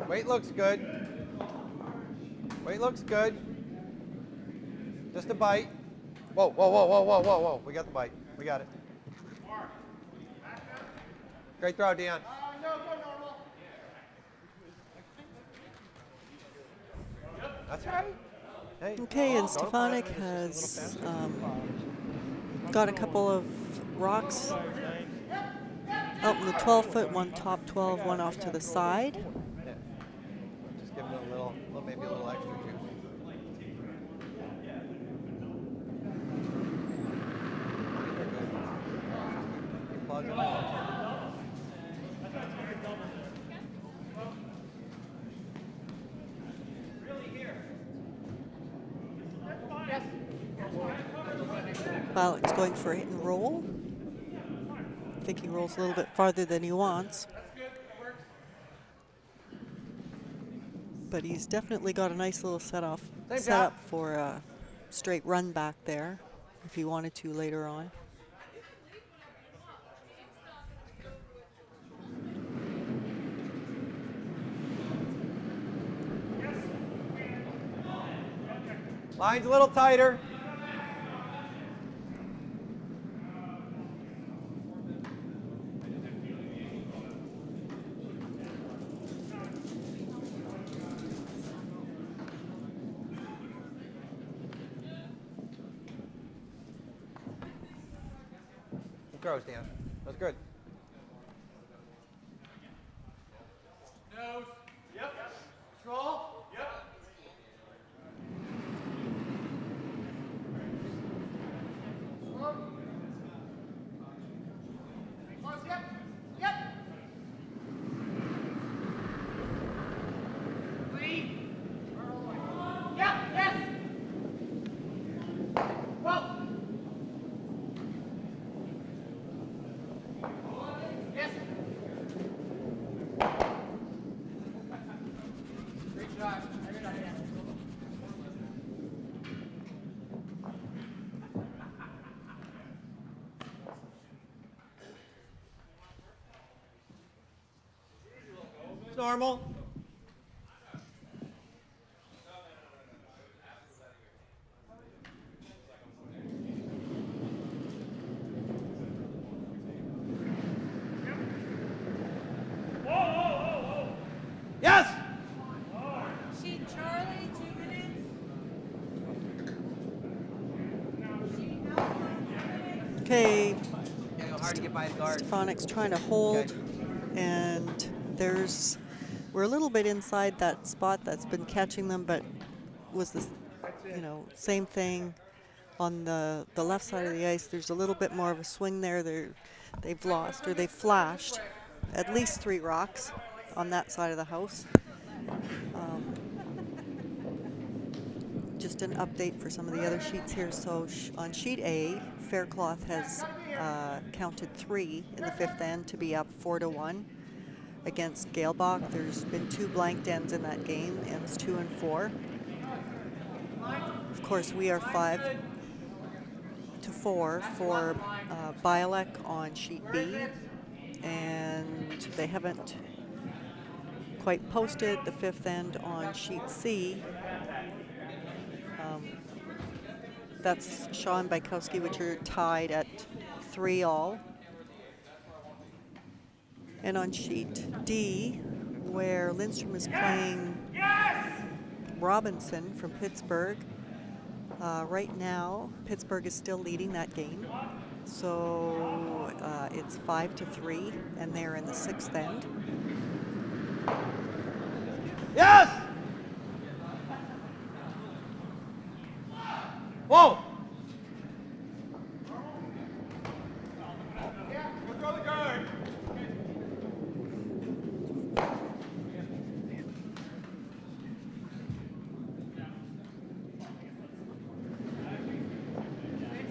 Weight looks good. Weight looks good. Just a bite. Whoa, whoa, whoa, whoa, whoa, whoa, whoa. We got the bite. We got it. Great throw, Dion. No, go normal. That's right. Hey. Okay, and Go to Stefanik plan. has got a couple of rocks out in the 12-foot, one top 12, one off to the side. Yeah. Just give him a little, maybe a little extra juice. Keep plugging along. Bialek's going for a hit and roll. I think he rolls a little bit farther than he wants. But he's definitely got a nice little setup for a straight run back there if he wanted to later on. Line's a little tighter. Throws, Dan. That's good. Nose. Yep. Control. Yep. Yep. Yep. Lead. Yep. Yes. Whoa. Yes. Great shot. Normal. Yes! Sheet Charlie, 2 minutes. Sheet Alpha, 2 minutes. Okay, Hard to get by the guard. Stefanik's trying to hold, and we're a little bit inside that spot that's been catching them, but was this, same thing on the left side of the ice. There's a little bit more of a swing there. They've lost, or they've flashed at least 3 rocks on that side of the house. Just an update for some of the other sheets here. So on sheet A, Faircloth has counted 3 in the 5th end to be up 4-1 against Galebach. There's been 2 blanked ends in that game, ends 2 and 4. Of course, we are 5-4 for Bialek on sheet B, and they haven't quite posted the 5th end on sheet C. That's Shaw and Bykowski, which are tied at 3-all. And on sheet D, where Lindstrom is playing Robinson from Pittsburgh, right now Pittsburgh is still leading that game. So it's 5-3, and they're in the 6th end. Yes! Whoa! Throw the guard.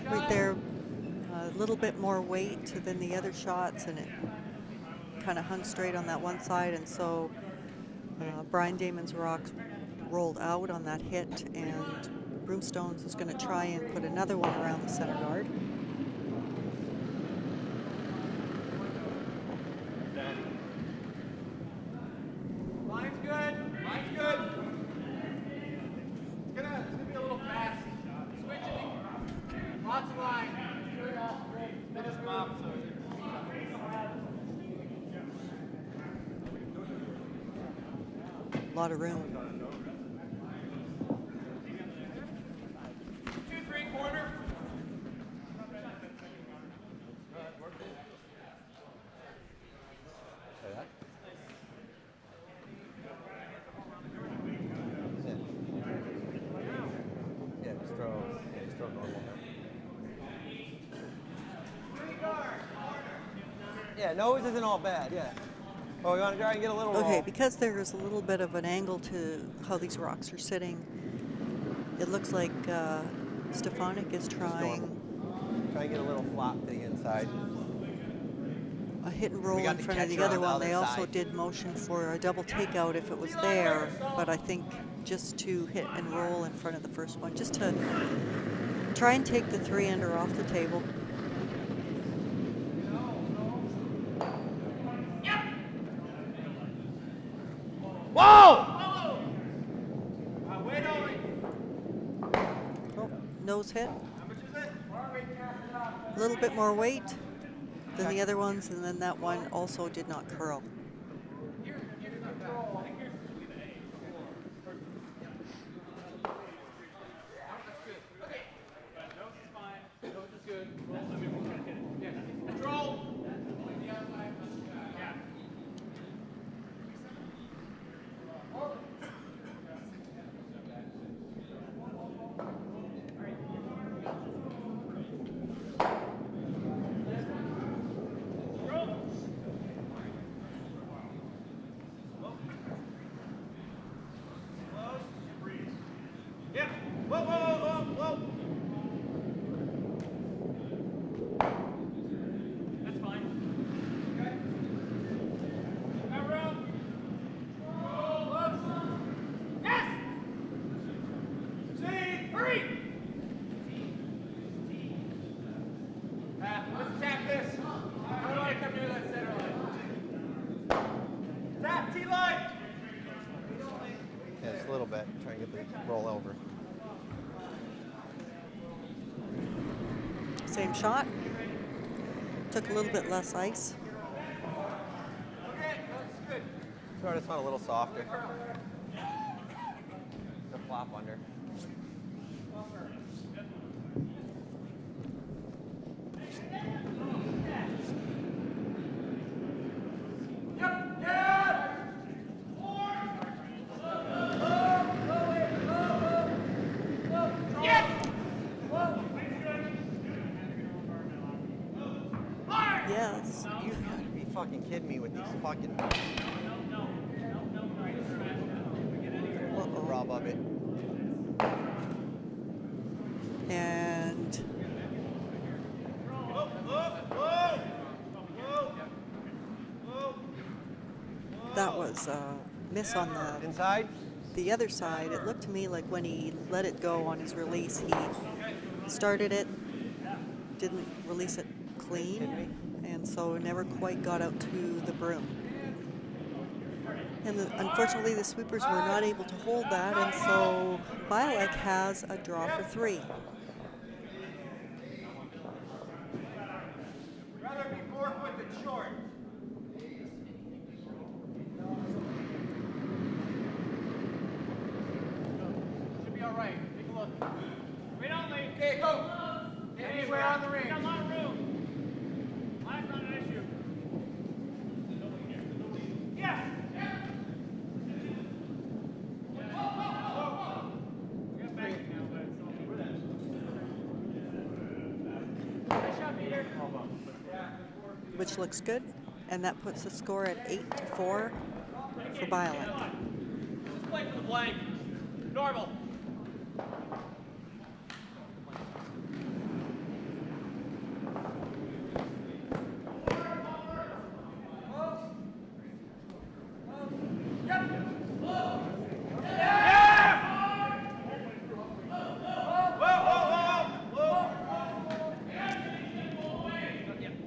Right there, a little bit more weight than the other shots, and it kind of hung straight on that one side, and so Brian Damon's rocks rolled out on that hit, and Broomstones is going to try and put another one around the center guard. Line's good. Line's good. It's gonna be a little fast. Switching. Lots of line. They just mop, so. A lot of room. 2-3 corner. Yeah, just throw normal. Yeah, nose isn't all bad, yeah. Oh, we want to try and get a little roll. Okay, because there's a little bit of an angle to how these rocks are sitting, it looks like Stefanik is trying Try and get a little flop to the inside. a hit and roll We got in the front of the catcher on other the one. other They also side. did motion for a double takeout if it was there, but I think just to hit and roll in front of the first one, just to try and take the 3-ender off the table. Whoa! Wait over. Oh, nose hit. A little bit more weight than the other ones, and then that one also did not curl. Control. Yeah. Whoa, whoa, whoa, whoa, whoa. That's fine. Okay. That round. Yes! C3! Let's tap this. How do I come near that center line? Tap T-line! Yeah, just a little bit. Try and get the roll over. Same shot. Took a little bit less ice. Okay, that's good. Try this one a little softer. The flop under. Yes. You gotta be fucking kidding me with these fucking. job of it. And that was a miss on Inside? the other side. It looked to me like when he let it go on his release, he started it, didn't release it clean, and so never quite got out to the broom. And unfortunately, the sweepers were not able to hold that, and so Bialek has a draw for 3. Rather be 4 foot than short. Should be all right. Take a look. Wait on, Lee. Okay, go. Anywhere on the ring. Got a lot of room. Line's not an issue. Yeah. Get back now, but it's all nice shot, Peter. Which looks good, and that puts the score at 8-4 for Bialek. Let's play for the blank. Normal.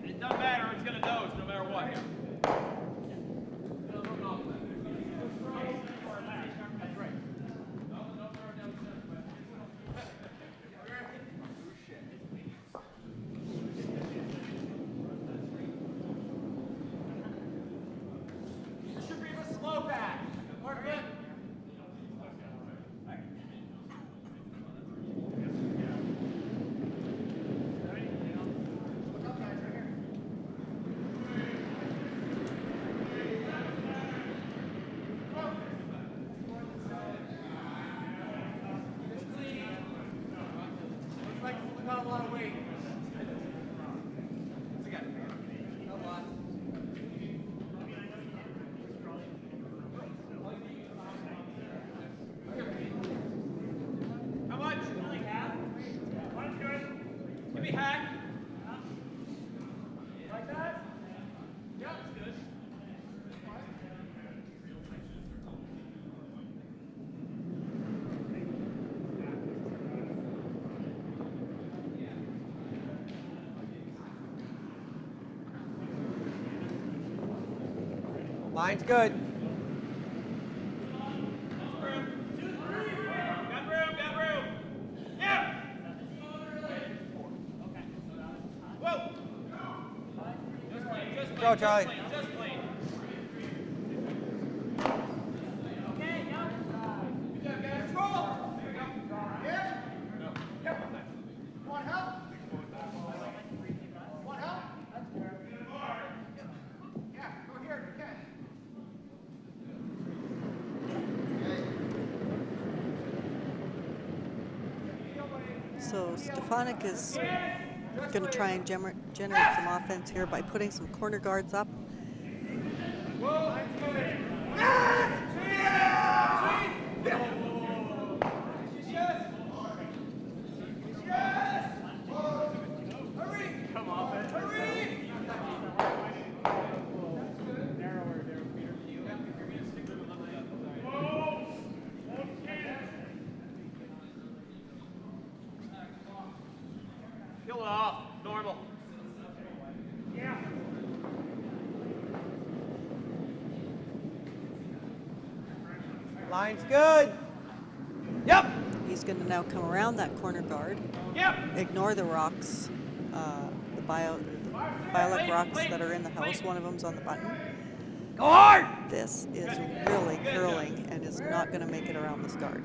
It doesn't matter. It's going to nose no matter what. Should be the slow back. Perfect. Looks like we got a lot of weight. Come on. How much? Only half. One's good. Give me hack. Like that? Yeah, that's good. Line's good. Got room. Yeah. Whoa. Just Go, Charlie. Just plain. Want help? Want help? Yeah, go here if you can. So Stefanik is going to try and generate some offense here by putting some corner guards up. Kill it off. Normal. Line's good. Yep. He's going to now come around that corner guard, Yep. ignore the rocks, the Bialek rocks that are in the house. One of them's on the button. Go hard. This is really curling and is not going to make it around this guard.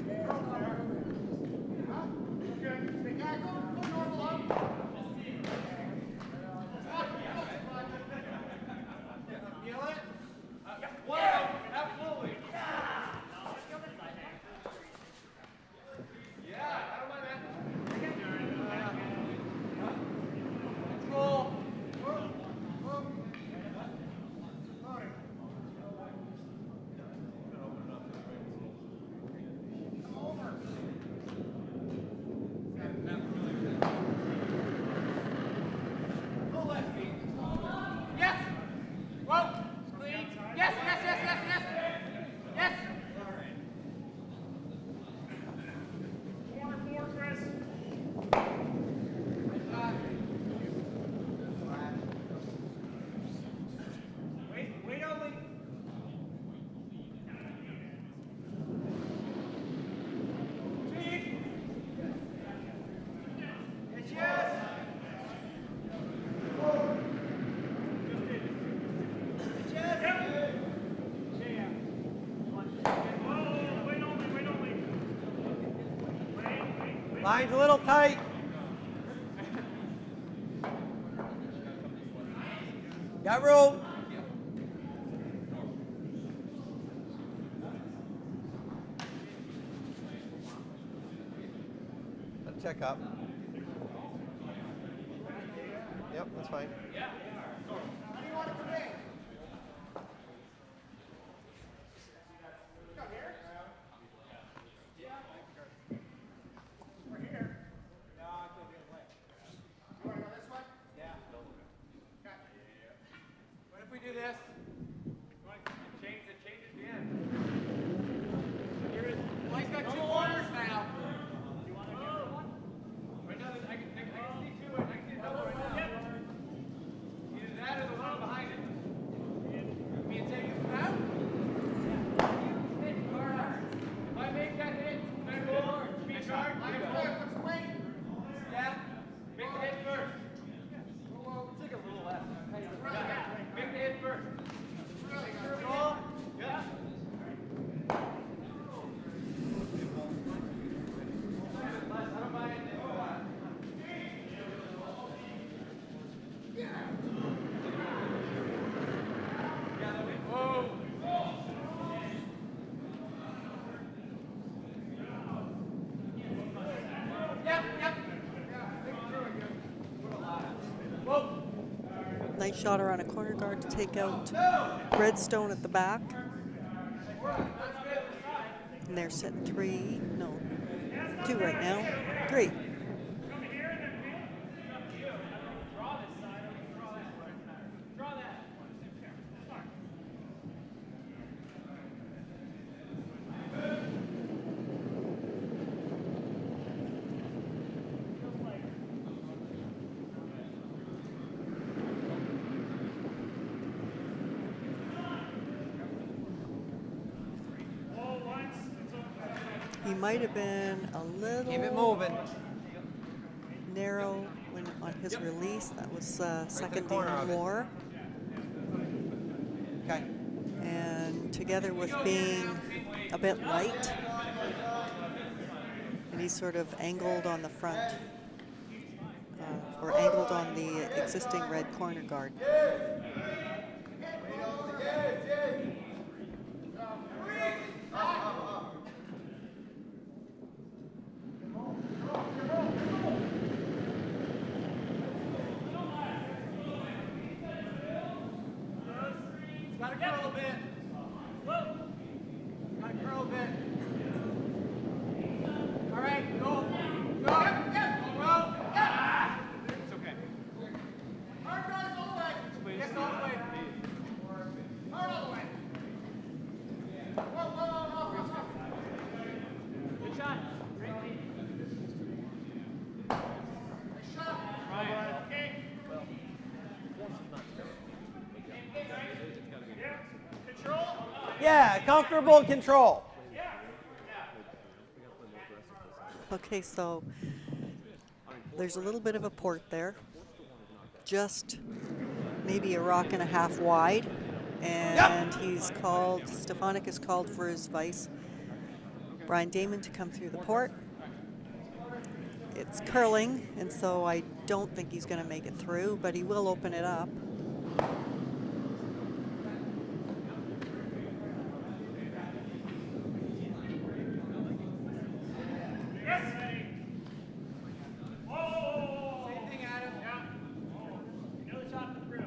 Line's a little tight. Got room. Let's check up. Yep, that's fine. How do you want to come in? Come here. We're here. No, I can't get away. You want to go this way? Yeah. Okay. What if we do this? Change at the end. Well, he's got 2 corners now. You want to do one? Right now, I can see 2. I can see a double right now. Either that or the one behind it. Me and take it out? If I make that hit, better go hard. Be charged. Let's wait. Yeah. Make the hit first. Well, take a little less. Make the hit first. Really good. Control. Yeah. I don't buy anything for that. Whoa. Yep. Whoa. Nice shot around a corner guard to take out Redstone at the back. And they're sitting 2 right now. 3. He might have been a little Keep it moving. narrow on his release. That was second corner and of it. more. Okay. And together with being a bit light, and he's sort of angled on the front, or angled on the existing red corner guard. Got to curl a bit. Got to curl a bit. All right, go. Go. Go. It's okay. Hard drives all the way. Yes, all the way. Hard all the way. Whoa. Good shot. Nice shot. Okay. Control. Yeah, comfortable control. Okay, so there's a little bit of a port there. Just maybe a rock and a half wide. And he's called, Stefanik is called for his vice, Brian Damon, to come through the port. It's curling, and so I don't think he's going to make it through, but he will open it up. Same thing, Adam. Yeah. Another shot for the group.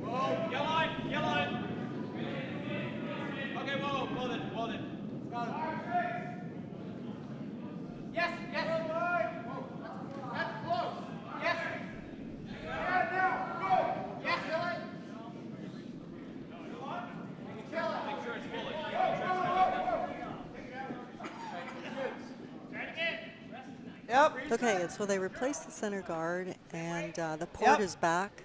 Whoa, yellow line. Okay, whoa, hold it. Yes. Whoa, that's close. Yes. Yeah, now, go. Yes. Kill it. Kill it. Make sure it's fully. Yep. Okay, and so they replaced the center guard, and the port Yep. is back.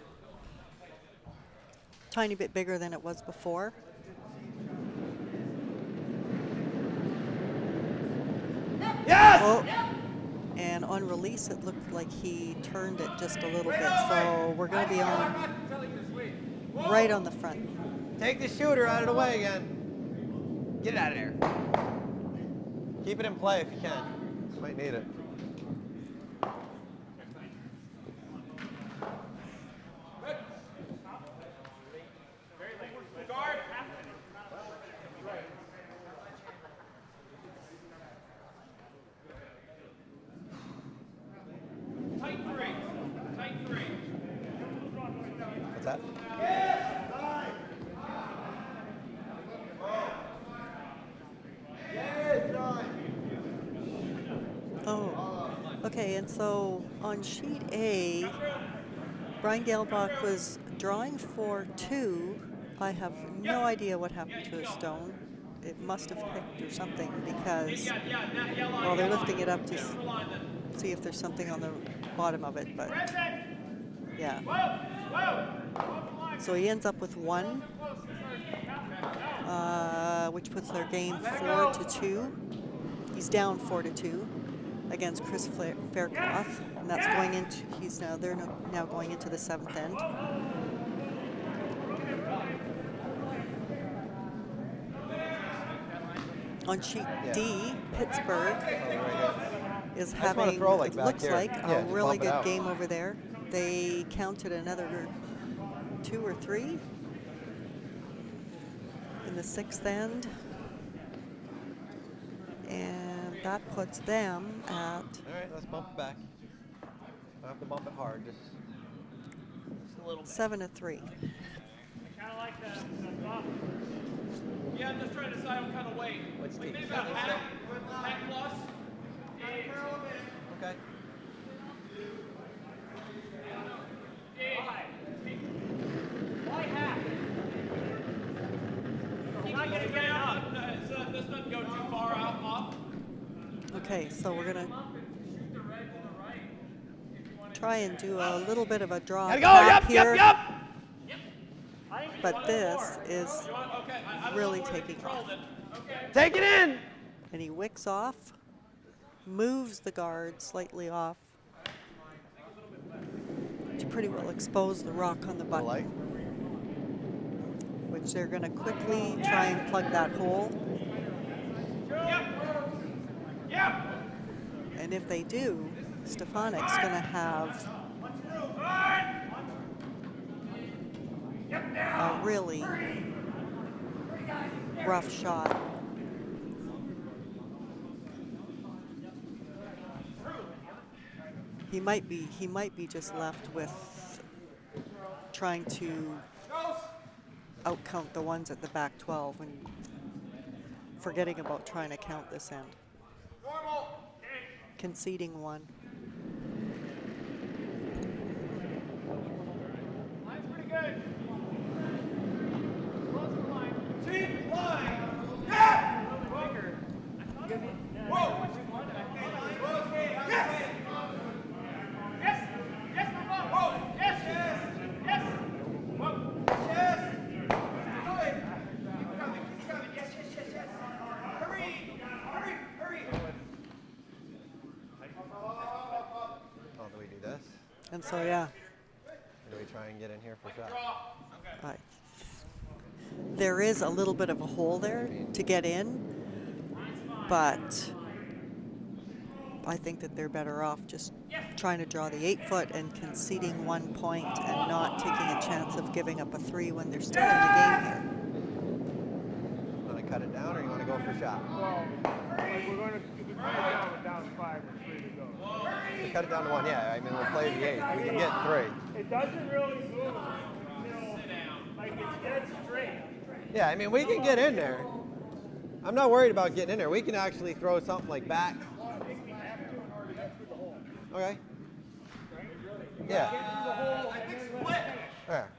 Tiny bit bigger than it was before. Yes! Oh, And on release, it looked like he turned it just a little bit. So we're going to be on right on the front. Take the shooter out of the way again. Get it out of there. Keep it in play if you can. Might need it. What's that? Oh, okay. And so on sheet A, Brian Gelbach was drawing for 2. I have no idea what happened to his stone. It must have picked or something because, well, they're lifting it up to see if there's something on the bottom of it, but yeah. So he ends up with 1, which puts their game 4-2. He's down 4-2 against Chris Faircloth, and that's going into they're now going into the 7th end. On sheet D, Pittsburgh is having, it looks like, a really good game over there. They counted another 2 or 3 in the 6th end. And that puts them at... All right, let's bump it back. Don't have to bump it hard, just a little bit. 7-3. I kind of like the yeah, I'm just trying to decide what kind of weight. What's Like the- maybe about half plus. Okay. Why half? I'm not gonna get it up. This doesn't go too far out off. Okay, so we're going to try and do a little bit of a draw tap here. But this is really taking off. Take it in! And he wicks off, moves the guard slightly off to pretty well expose the rock on the button, Light. which they're going to quickly try and plug that hole. And if they do, Stefanik's going to have a really rough shot. He might be just left with trying to outcount the ones at the back 12 and forgetting about trying to count this end. Conceding 1. Line's pretty good. Close the line. Team line. Yeah! A little bit bigger. Whoa! Yes! Yes! Yes, Mama! Whoa! Yes! Yes! Yes! Whoa! Yes! Keep coming. Yes, yes, yes, yes. Hurry! Hurry! Hurry! Oh, do we do this? And so, yeah. Or do we try and get in here for shot? Right. There is a little bit of a hole there to get in, but I think that they're better off just trying to draw the 8-foot and conceding 1 point and not taking a chance of giving up a 3 when they're still in the game here. Want to cut it down or you want to go for shot? Well, like we're going to cut it down 5 or 3 to go. We cut it down to 1, yeah. I mean, we'll play the 8th. We can get 3. It doesn't really move until, like, it's dead straight. Yeah, I mean, we can get in there. I'm not worried about getting in there. We can actually throw something like back. Okay. Yeah. There.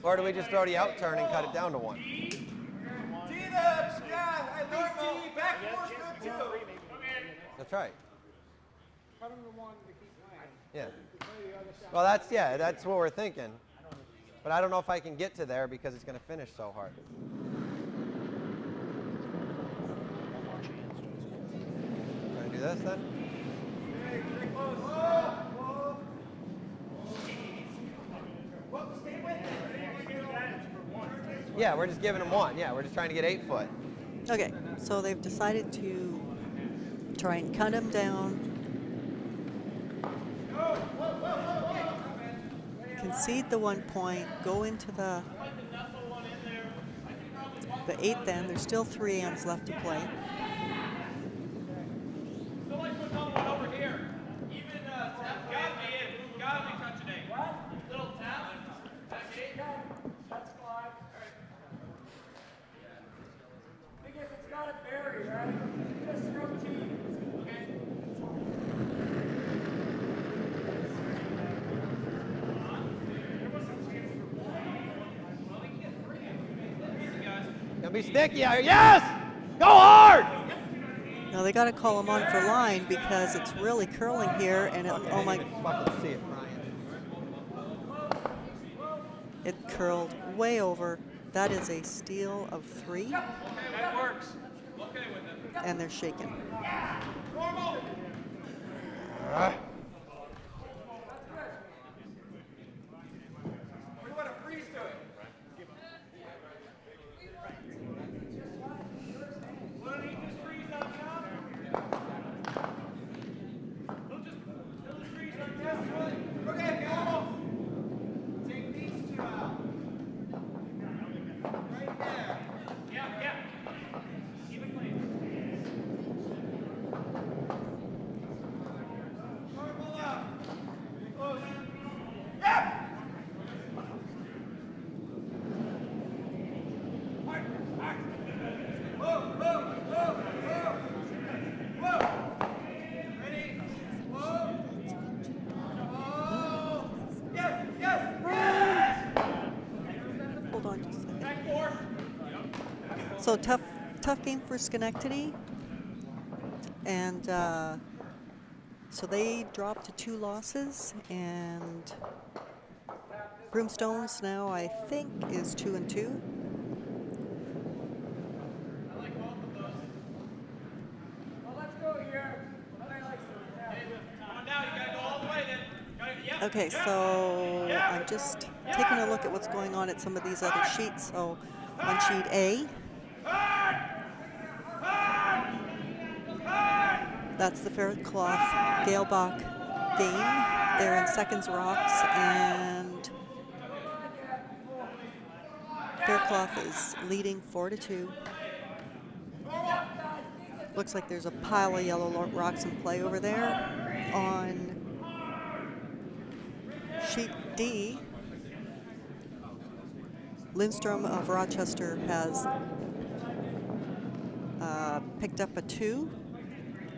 Or do we just throw the out turn and cut it down to 1? That's right. Yeah. Well, that's what we're thinking. But I don't know if I can get to there because it's going to finish so hard. Trying to do this then? Yeah, we're just giving them one. Yeah, we're just trying to get 8 foot. Okay, so they've decided to try and cut him down. Concede the 1 point, go into the 8th end. There's still 3 ends left to play. That's fine. Because it's got a barrier, right? Just throw T. Okay. Gonna be sticky out here. Yes! Go hard! Now they got to call him on for line because it's really curling here, and it, oh my, Fucking see it, Brian. it curled way over. That is a steal of 3, That works. Okay with it. and they're shaking. We want to freeze to it. Want to just freeze on top? He'll just freeze on top. Okay, go. Take these 2 out. Right there. Yeah. Keep it clean. Normal up. Close. Yeah. Whoa. Ready? Whoa. Yes. Hold on just a second. Back 4. So tough game for Schenectady, and so they dropped to 2 losses, and Broomstones now I think is 2-2. Well, let's go here. Nobody likes it. Come on down. You got to go all the way then. Yep. Okay, so I'm just taking a look at what's going on at some of these other sheets. So on sheet A, that's the Faircloth Galebach game. They're in seconds rocks, and Faircloth is leading 4-2. Looks like there's a pile of yellow rocks in play over there. On sheet D, Lindstrom of Rochester has picked up a 2,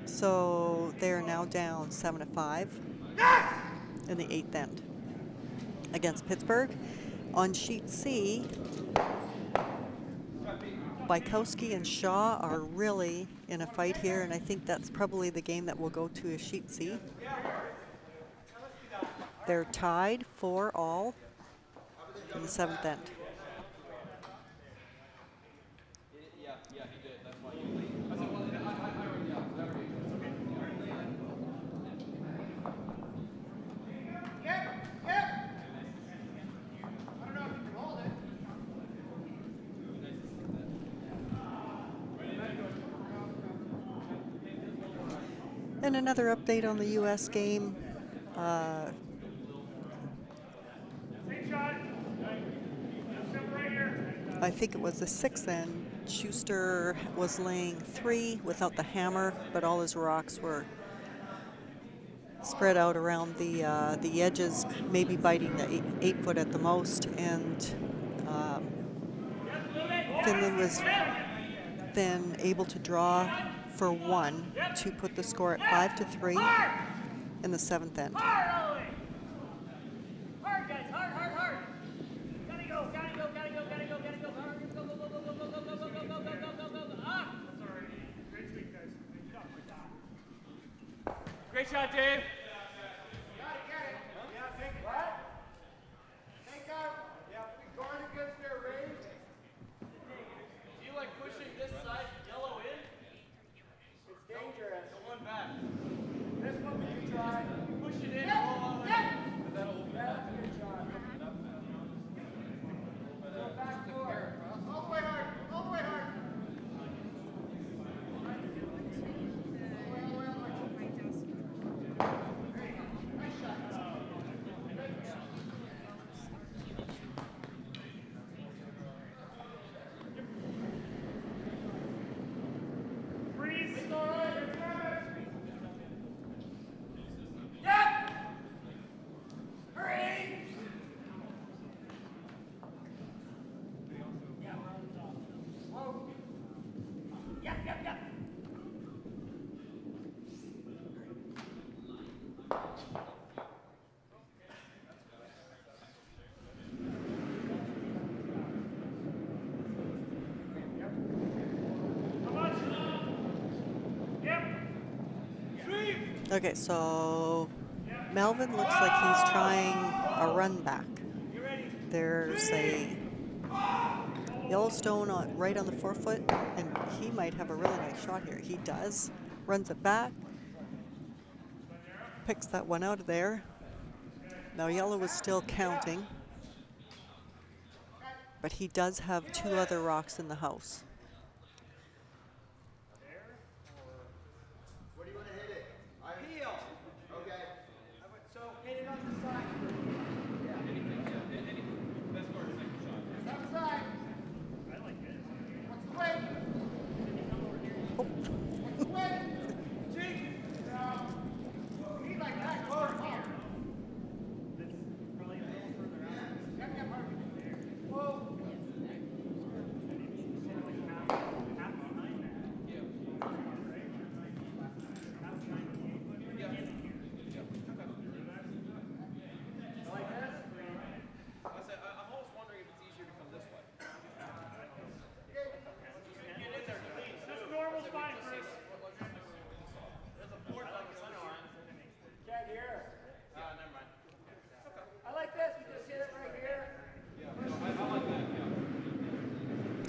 so they are now down 7-5 in the 8th end against Pittsburgh. On sheet C, Bykowski and Shaw are really in a fight here, and I think that's probably the game that will go to a sheet C. They're tied 4-all in the 7th end. And another update on the U.S. game. I think it was the 6th end. Schuster was laying 3 without the hammer, but all his rocks were spread out around the edges, maybe biting the 8 foot at the most. And Finland was then able to draw for 1 to put the score at 5-3 in the 7th end. Hard, guys. Hard. Gotta go. Great shot, Dave. Guard against their range. Do you like pushing this side yellow in? It's dangerous. The one back. This one we can try. Push it in. Roll all the way. That's a good shot. Go back 4. Okay, so Melvin looks like he's trying a run back. There's a Yellowstone right on the forefoot, and he might have a really nice shot here. He does. Runs it back. Picks that one out of there. Now Yellow is still counting. But he does have 2 other rocks in the house. Where do you want to hit it? Peel. Okay. So hit it on the side. Left side. What's the weight? What's the weight? Chief. We need like that. Go hard. Yep, Harvey. Whoa.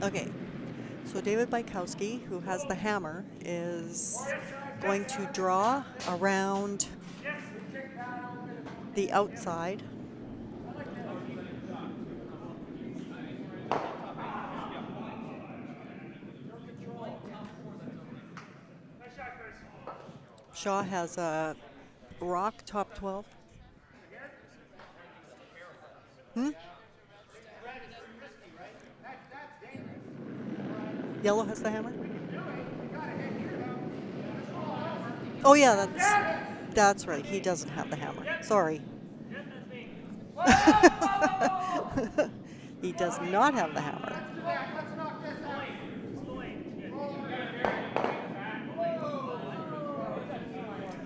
Okay, so David Bykowski, who has the hammer, is going to draw around the outside. Shaw has a rock top 12. Yellow has the hammer? Oh yeah, that's right. He doesn't have the hammer. Sorry. He does not have the hammer.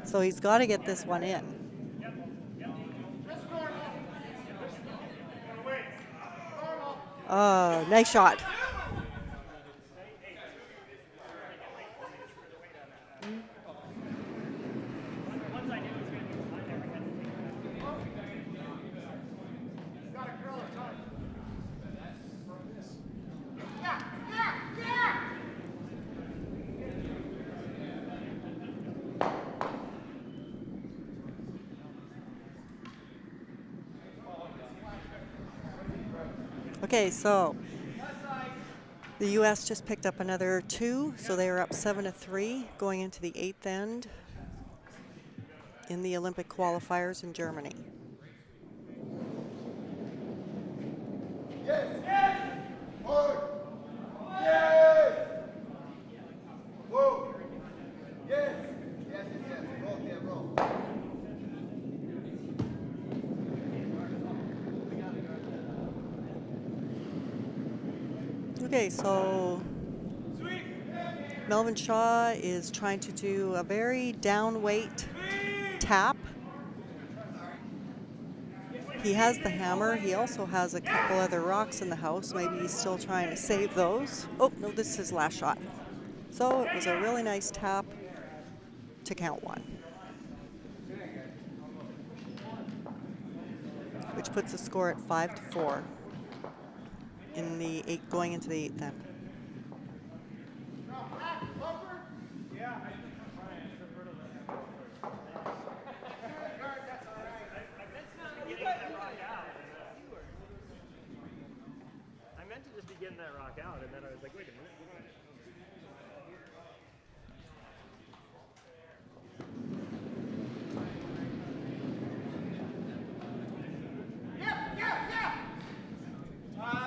So he's got to get this one in. Oh, nice shot. Okay, so the U.S. just picked up another 2, so they are up 7-3 going into the 8th end in the Olympic qualifiers in Germany. Yes. Yes. Hard. Yes. Whoa. Yes. Yes, yes, yes. Roll, yeah, roll. Okay, so Melvin Shaw is trying to do a very down weight tap. He has the hammer. He also has a couple other rocks in the house. Maybe he's still trying to save those. Oh, no, this is his last shot. So it was a really nice tap to count 1. Which puts the score at 5-4 in the 8 going into the 8th end. Getting that rock out, and then I was like, wait a minute.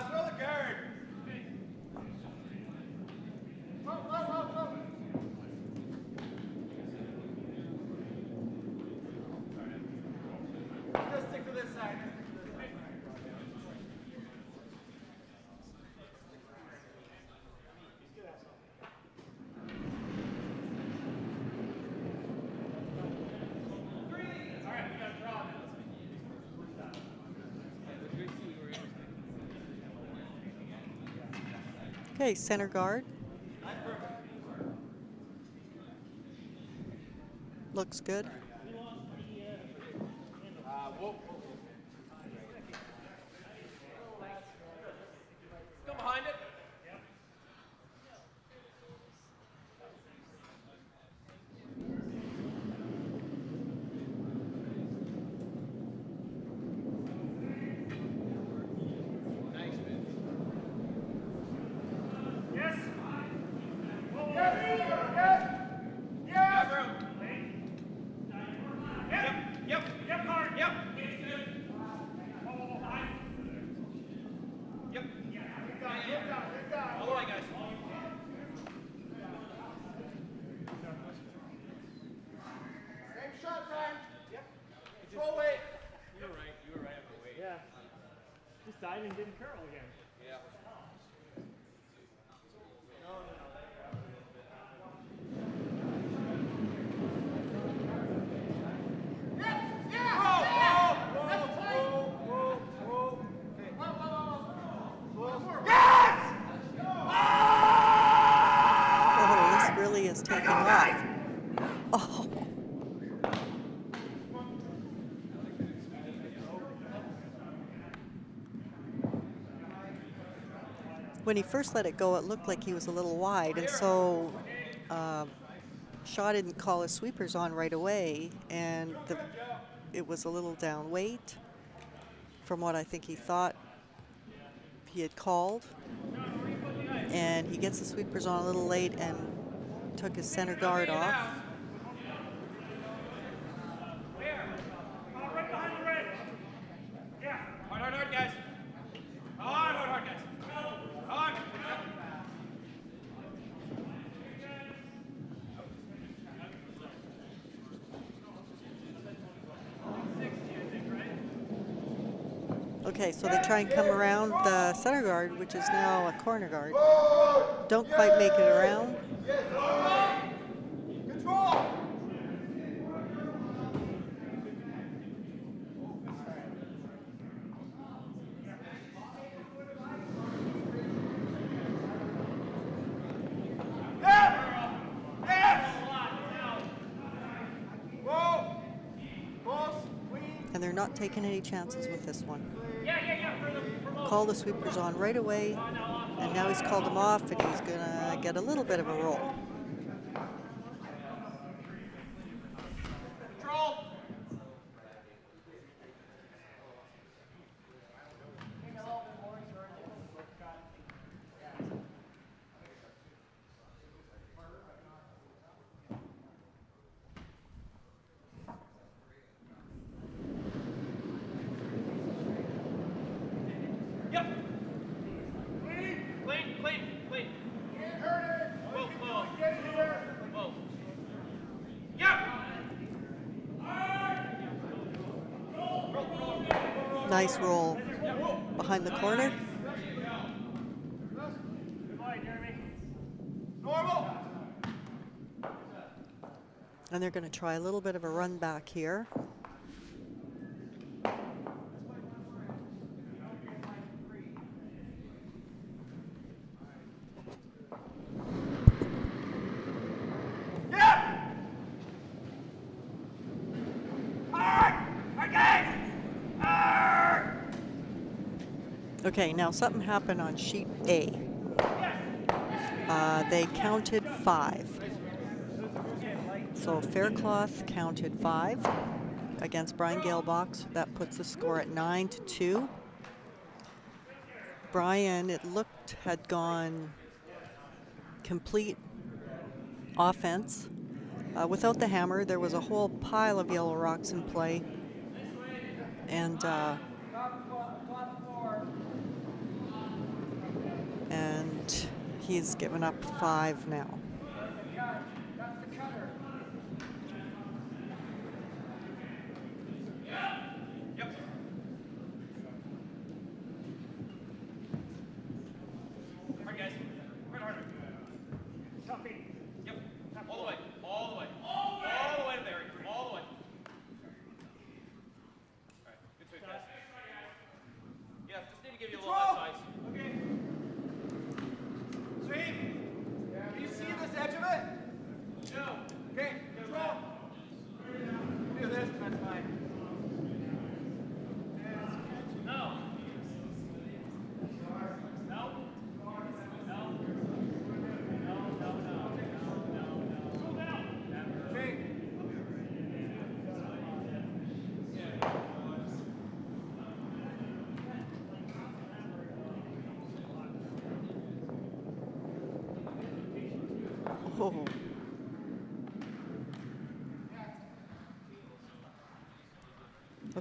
Throw the guard. Whoa. Just stick to this side. Okay, center guard. Looks good. Go behind it. Same shot, Brian. Yep. Control weight. You were right. You were right after weight. Yeah. Just died and didn't curl again. Yeah. Oh, this really is taking off. Oh. When he first let it go, it looked like he was a little wide, and so Shaw didn't call his sweepers on right away, and it was a little down weight from what I think he thought he had called. And he gets the sweepers on a little late and took his center guard off. Hard, guys. Hard, guys. Hard. Okay, so they try and come around the center guard, which is now a corner guard. Don't quite make it around. Control! And they're not taking any chances with this one. Call the sweepers on right away, and now he's called them off, and he's gonna get a little bit of a roll. Control. Yep. Clean. Whoa. Yep. Nice roll behind the corner. Normal! And they're going to try a little bit of a run back here. Okay, now something happened on sheet A. They counted 5. So Faircloth counted 5 against Brian Galebox. That puts the score at 9-2. Brian, it looked, had gone complete offense. Without the hammer, there was a whole pile of yellow rocks in play. And he's given up 5 now. Hard, guys. Harder. Copy. Yep. All the way to Barry. All the way. All right. Good sweep, guys. Yeah, just need to give you a little less ice. Okay. Sweep! Do you see this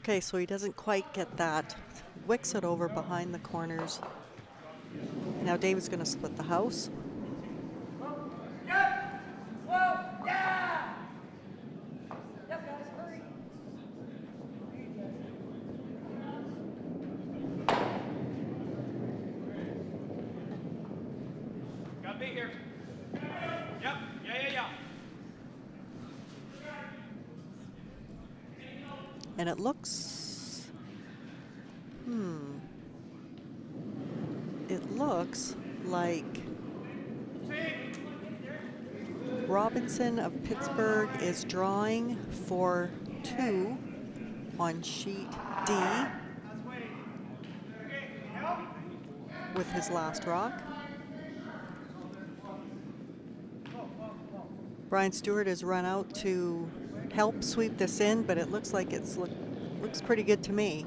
Okay, so he doesn't quite get that. Wicks it over behind the corners. Now David's going to split the house. Gotta be here. Yep. Yeah. And it looks, it looks like Robinson of Pittsburgh is drawing for 2 on sheet D with his last rock. Brian Stewart has run out to help sweep this in, but it looks like looks pretty good to me,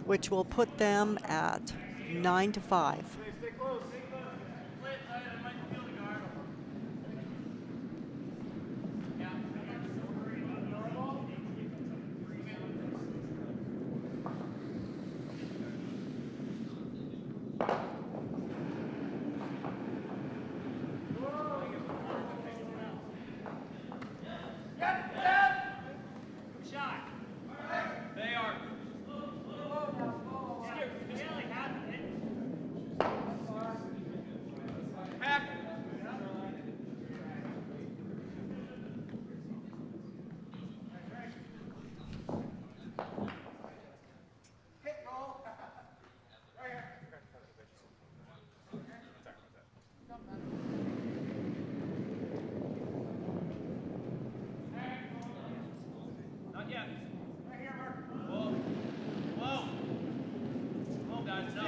which will put them at 9-5. Not yet. Right here, Mark. Whoa, guys, no.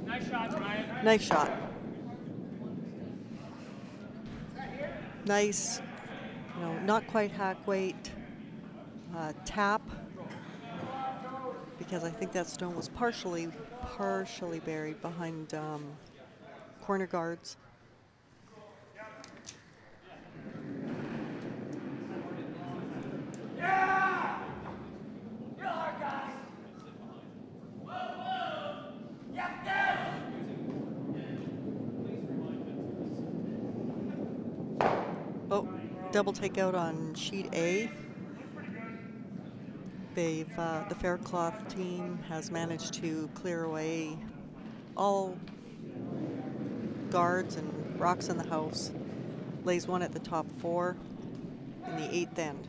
Nice shot, Brian. Nice shot. Nice, not quite hack weight tap, because I think that stone was partially buried behind corner guards. Oh, double takeout on sheet A. The Faircloth team has managed to clear away all guards and rocks in the house. Lays one at the top 4 in the 8th end.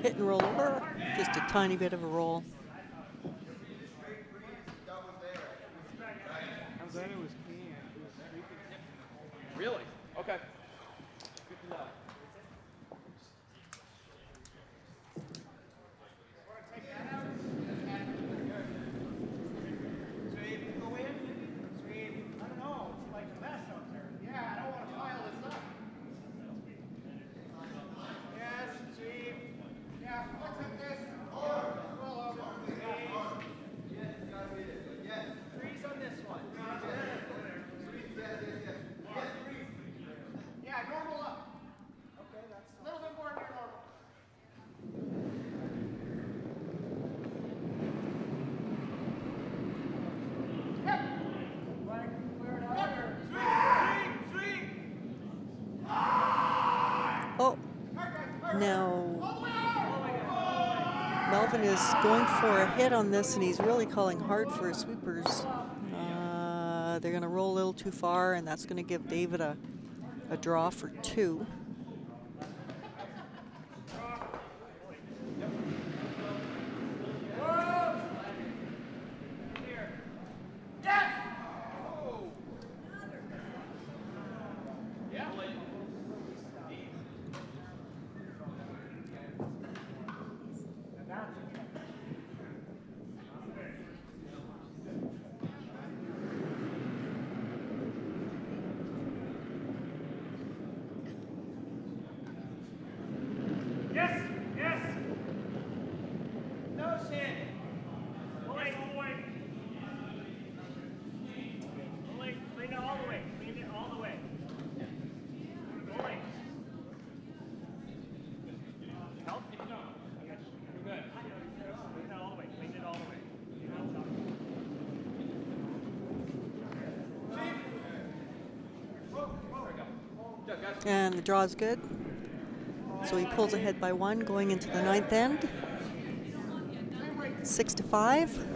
Hit and roll over, just a tiny bit of a roll. Really? Okay. Good to know. Oh, now Melvin is going for a hit on this, and he's really calling hard for his sweepers. They're going to roll a little too far, and that's going to give David a draw for 2. And the draw is good. So he pulls ahead by 1 going into the 9th end. 6-5.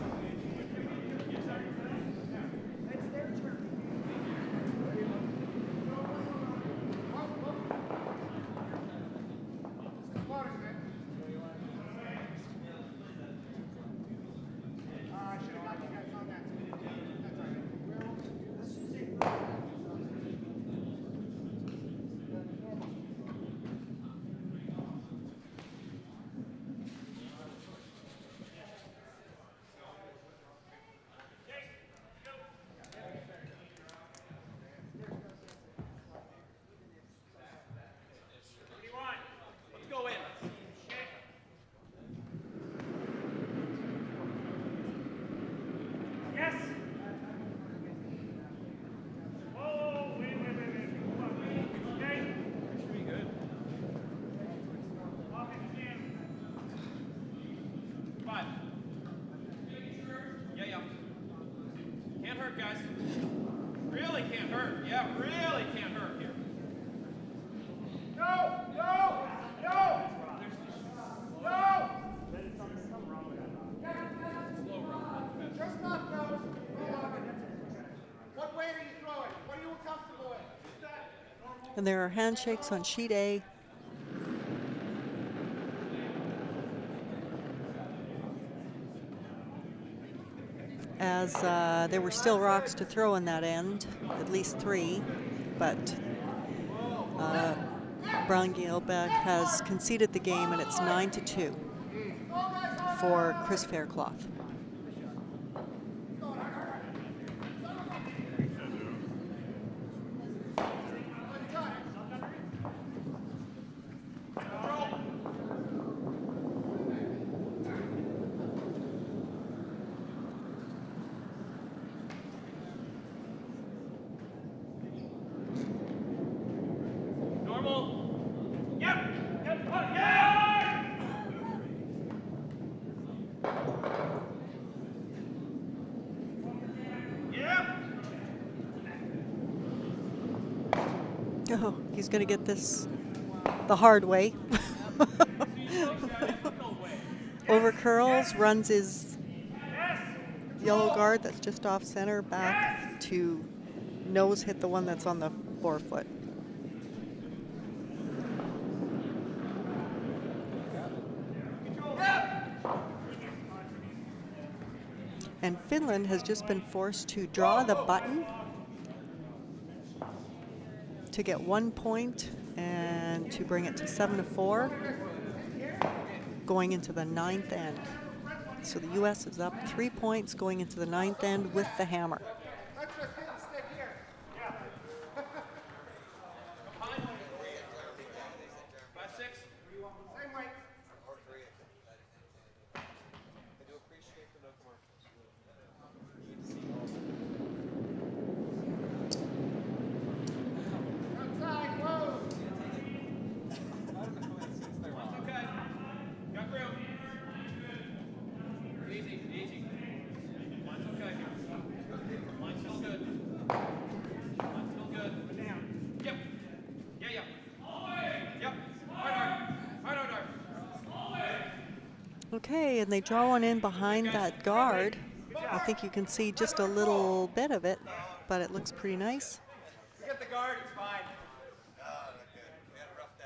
Can't hurt, guys. Really can't hurt. Yeah, really can't hurt here. No! No! No! No! Just not those. What weight are you throwing? What are you comfortable with? And there are handshakes on sheet A. As there were still rocks to throw in that end, at least 3, but Bialek has conceded the game, and it's 9-2 for Chris Faircloth. Oh, he's going to get this the hard way. Over curls, runs his yellow guard that's just off center back to nose hit the one that's on the forefoot. And Finland has just been forced to draw the button to get 1 point and to bring it to 7-4 going into the 9th end. So the U.S. is up 3 points going into the 9th end with the hammer. Let's just hit and stick here. Same weight. Outside, whoa. Okay. Got room. Easy, easy. Mine's okay. Okay, and they draw one in behind that guard. I think you can see just a little bit of it, but it looks pretty nice. We got the guard, it's fine. We had a rough day.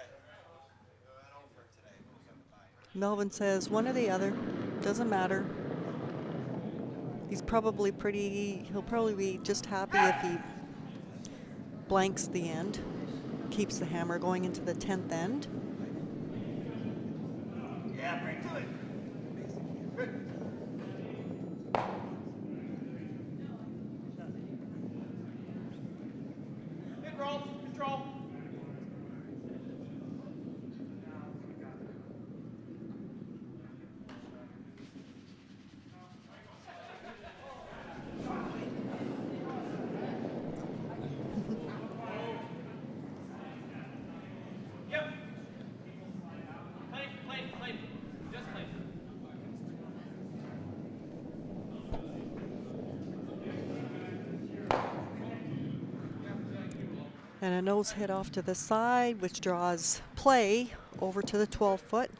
We went over today, but we got the bye. Melvin says one or the other, doesn't matter. He'll probably be just happy if he blanks the end, keeps the hammer going into the 10th end. Yeah, bring to it. Good. Control, control. Yep. Play. Just play. And a nose hit off to the side, which draws play over to the 12-foot.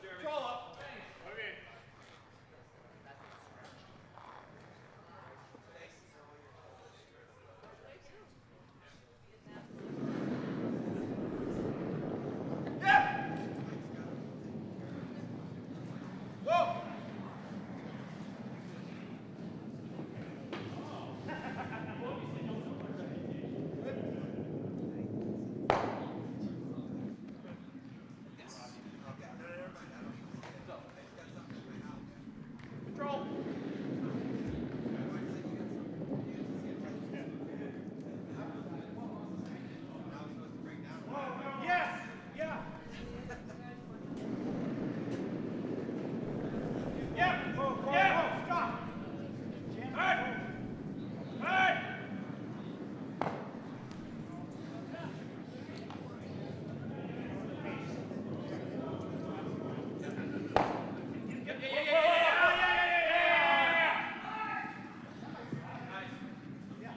Control up. Okay. Yeah. Whoa. Control. Yes. Yeah. Yeah. Yeah. Stop. Hey. Hey.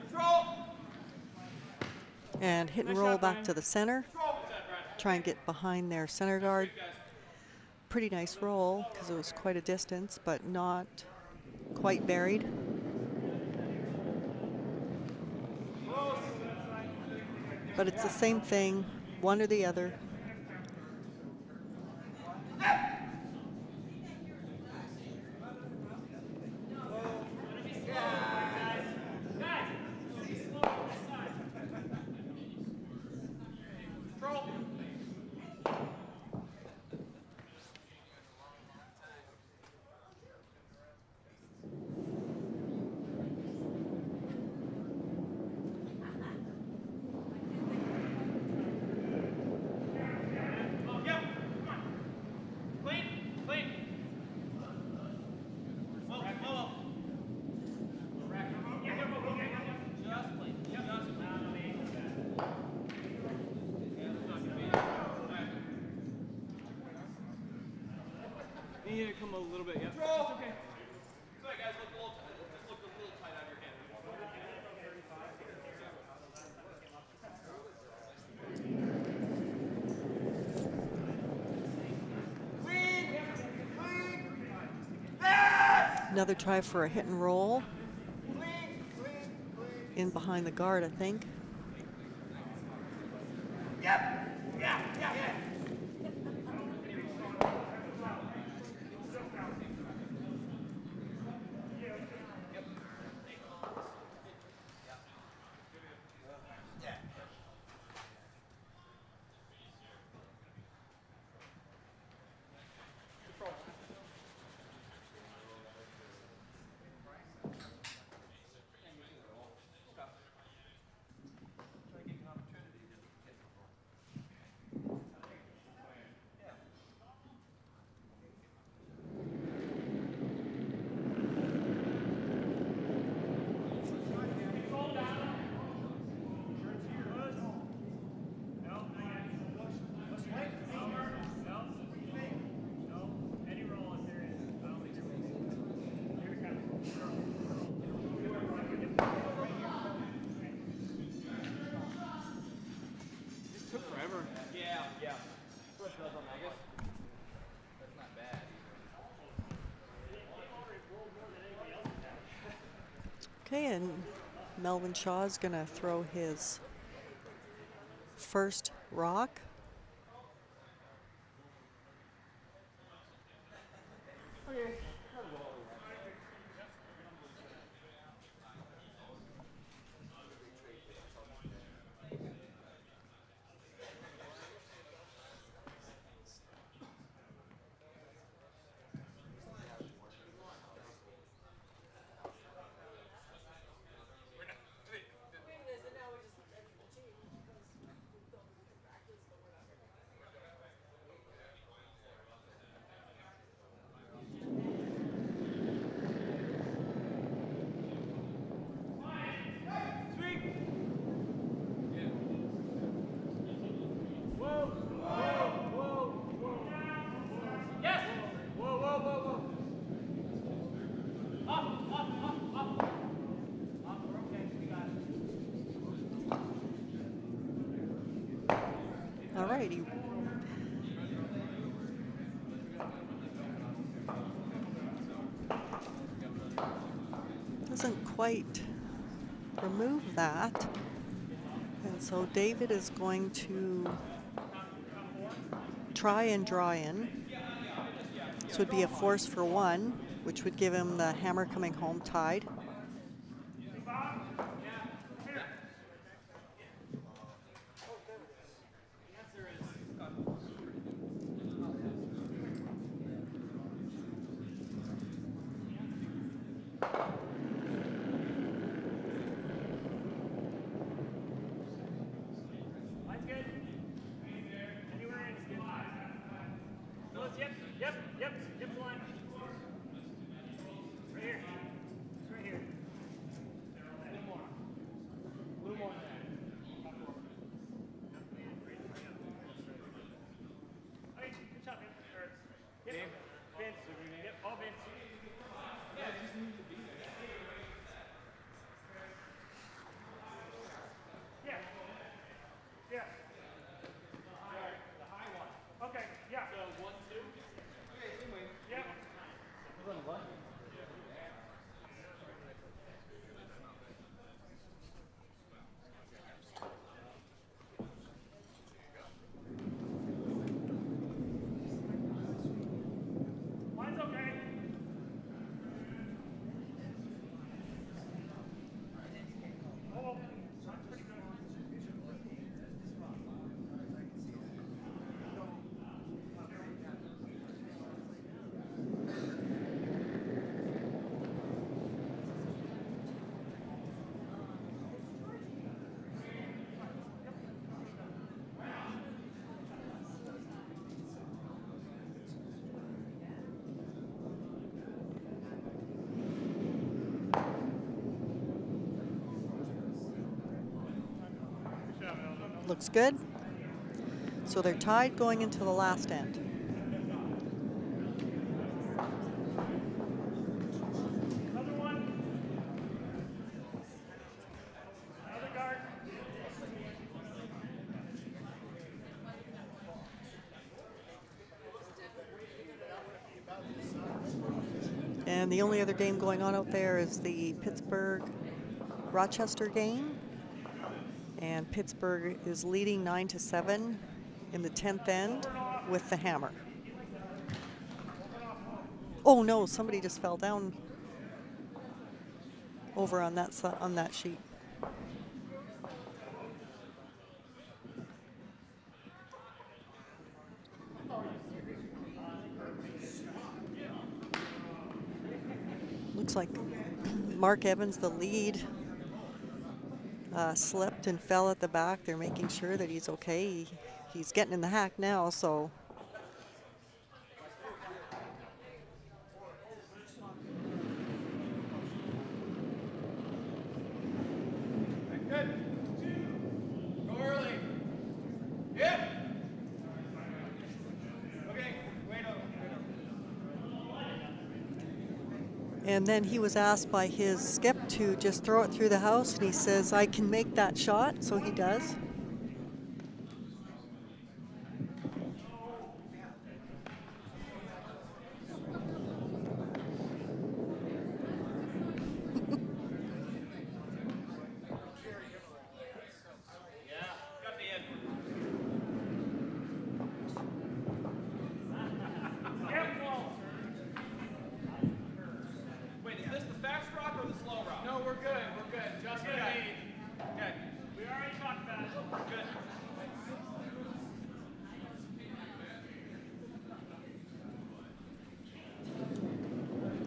Control. And hit and roll back to the center. Try and get behind their center guard. Pretty nice roll because it was quite a distance, but not quite buried. But it's the same thing, one or the other. Control. Yep. Come on. Clean. Whoa. Just clean. You need to come a little bit, yeah. Control. Okay. Sorry guys, look a little tight on your hand. Another try for a hit and roll. In behind the guard, I think. Okay, and Melvin Shaw is going to throw his first rock. All righty. Doesn't quite remove that. And so David is going to try and draw in. This would be a force for 1, which would give him the hammer coming home tied. Looks good. So they're tied going into the last end. And the only other game going on out there is the Pittsburgh-Rochester game. And Pittsburgh is leading 9-7 in the 10th end with the hammer. Oh no, somebody just fell down over on that sheet. Looks like Mark Evans, the lead, slipped and fell at the back. They're making sure that he's okay. He's getting in the hack now, so. Good. Go early. Yep. Okay, wait up. And then he was asked by his skip to just throw it through the house, and he says, I can make that shot, so he does.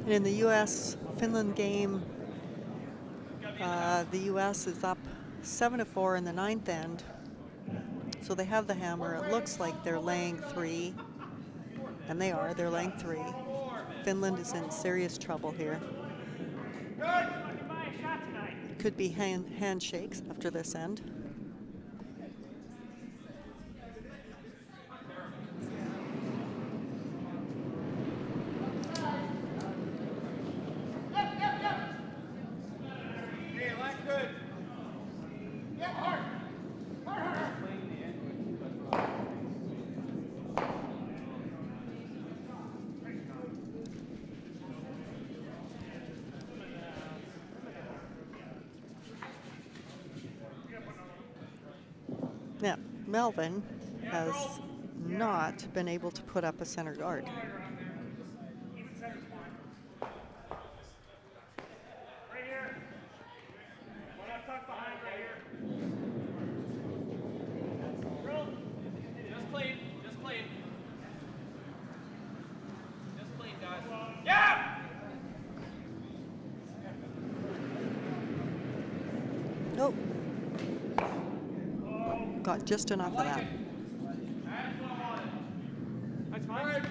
In the U.S.-Finland game, the U.S. is up 7-4 in the ninth end. So they have the hammer. It looks like they're laying 3. And they are. They're laying 3. Finland is in serious trouble here. Could be handshakes after this end. Now, Melvin has not been able to put up a center guard. Just clean. Just clean. Just clean, guys. Yeah! Nope. Got just enough of that. That's fine.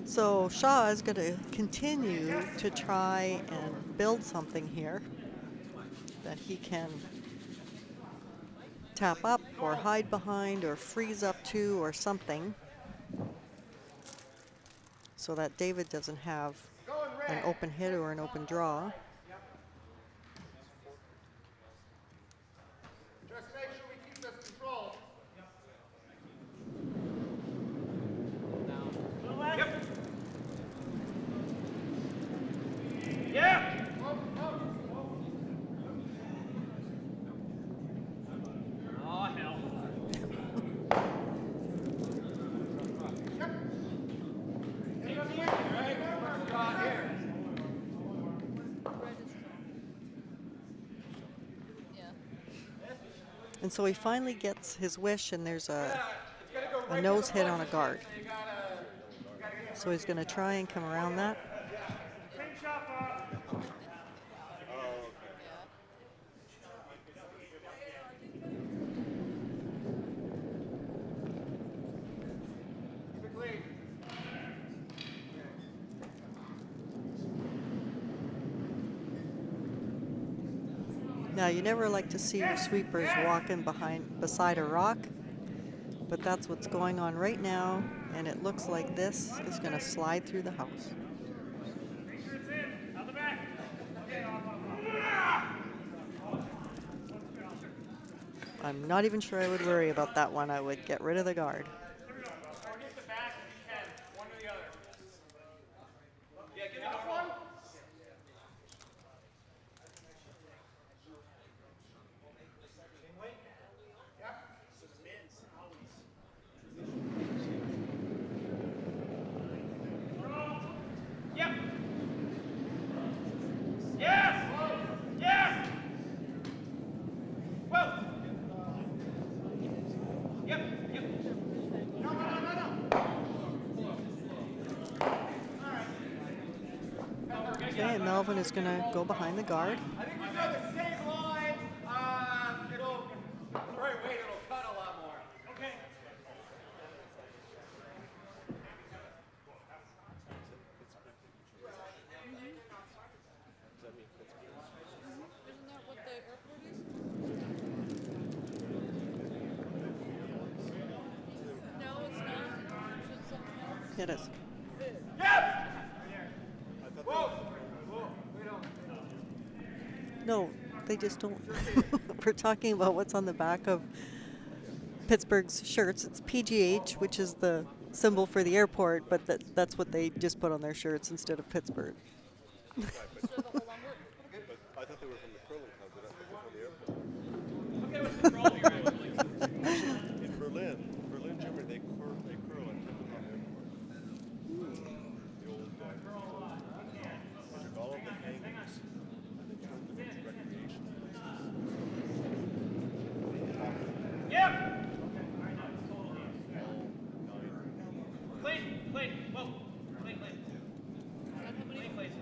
So Shaw is going to continue to try and build something here that he can tap up or hide behind or freeze up to or something, so that David doesn't have an open hit or an open draw. Just make sure we keep this control. Yeah! Oh, hell. And so he finally gets his wish, and there's a nose hit on a guard. So he's going to try and come around that. Now, you never like to see your sweepers walking beside a rock, but that's what's going on right now, and it looks like this is going to slide through the house. I'm not even sure I would worry about that one. I would get rid of the guard. And Melvin is going to go behind the guard. I think we go the same line. It'll, right weight, it'll cut a lot more. Okay. Isn't that what the airport is? No, it's not. Should something else? It is. No, they just don't. We're talking about what's on the back of Pittsburgh's shirts. It's PGH, which is the symbol for the airport, but that's what they just put on their shirts instead of Pittsburgh. So the whole number? I thought they were from the curling club, but I think Okay, what's the problem here? in Berlin, Germany, they curl at Tempelhof Airport. The old took all of the hangings and they turned them into recreation places. Yep. Clean. Whoa. Clean. How many places?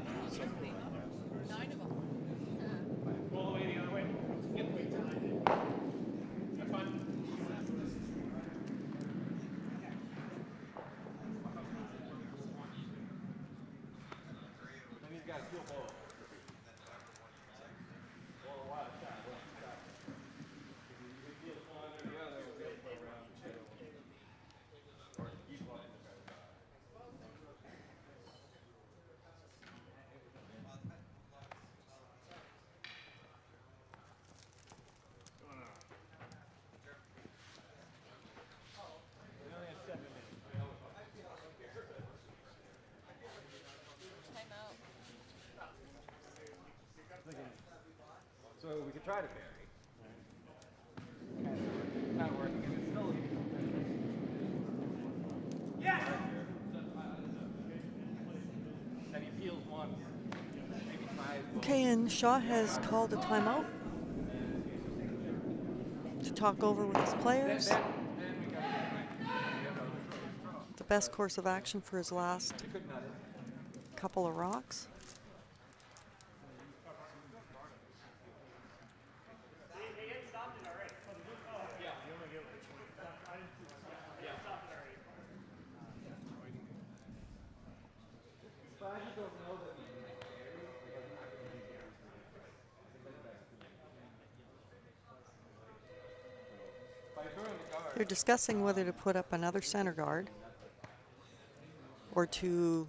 9 of them. All the way the other way. Get the weight down. That's fine. Then he's got to feel both. Time out. So we could try to vary. Not working. It's still. Yes. Then he peels one. Maybe tries both. Okay, and Shaw has called a timeout to talk over with his players. Then we got The best course of action for his last could nut it. couple of rocks. They're discussing whether to put up another center guard or to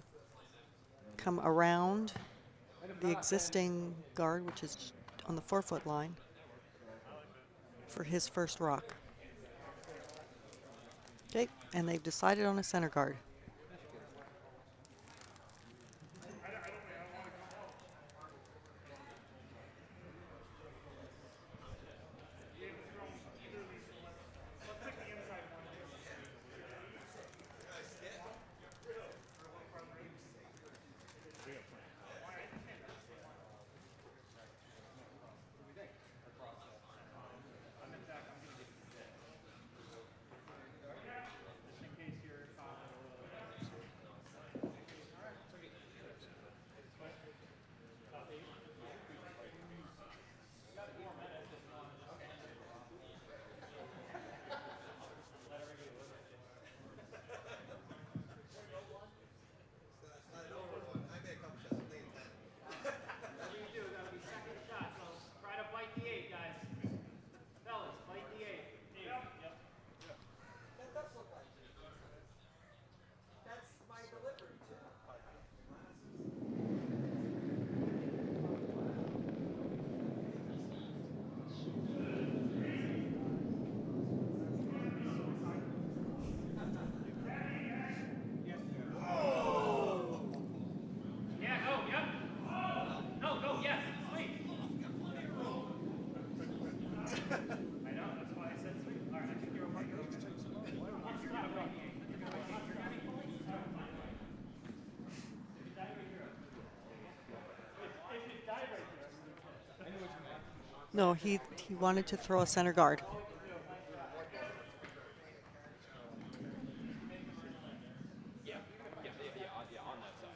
come around the existing guard, which is on the 4-foot line, for his first rock. Okay, and they've decided on a center guard. No, he wanted to throw a center guard. Yeah, on that side.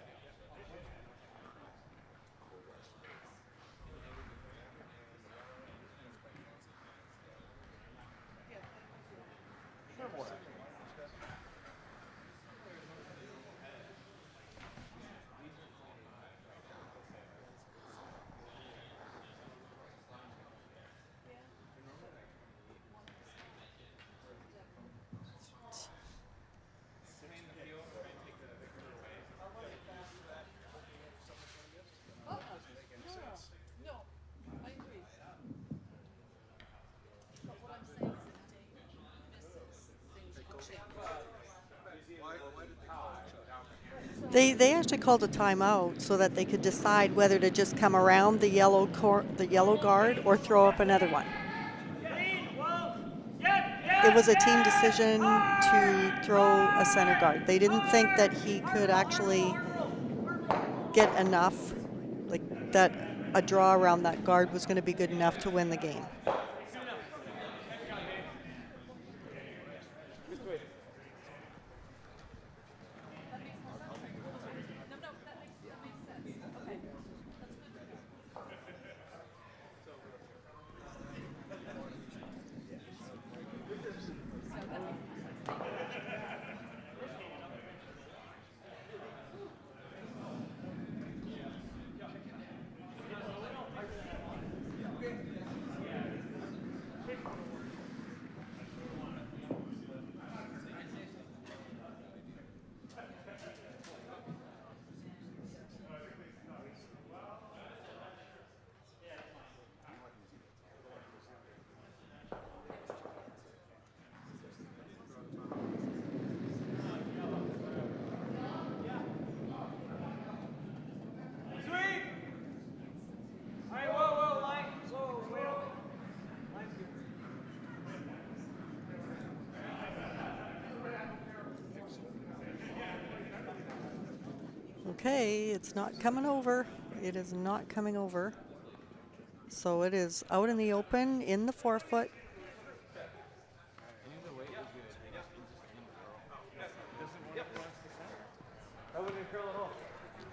They actually called a timeout so that they could decide whether to just come around the yellow guard or throw up another one. It was a team decision to throw a center guard. They didn't think that he could actually get enough, like that a draw around that guard was going to be good enough to win the game. Okay, it's not coming over. It is not coming over. So it is out in the open in the 4-foot.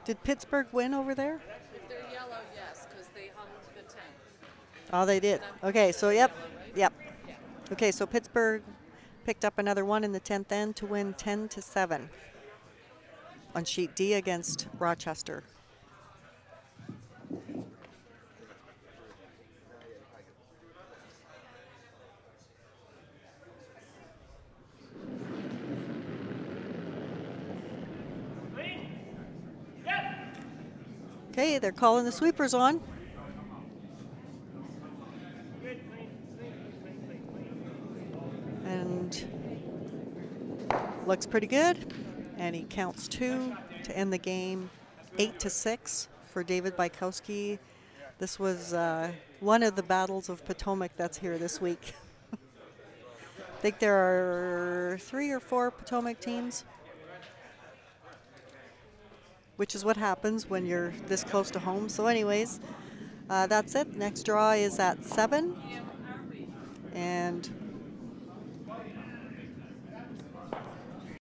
Did Pittsburgh win over there? If they're yellow, yes, because they hung the 10. Oh, they did. Okay, so yep. Okay, so Pittsburgh picked up another one in the 10th end to win 10-7 on sheet D against Rochester. Okay, they're calling the sweepers on. And looks pretty good. And he counts 2 to end the game, 8-6 for David Bykowski. This was one of the battles of Potomac that's here this week. I think there are 3 or 4 Potomac teams, which is what happens when you're this close to home. So anyways, that's it. Next draw is at 7. And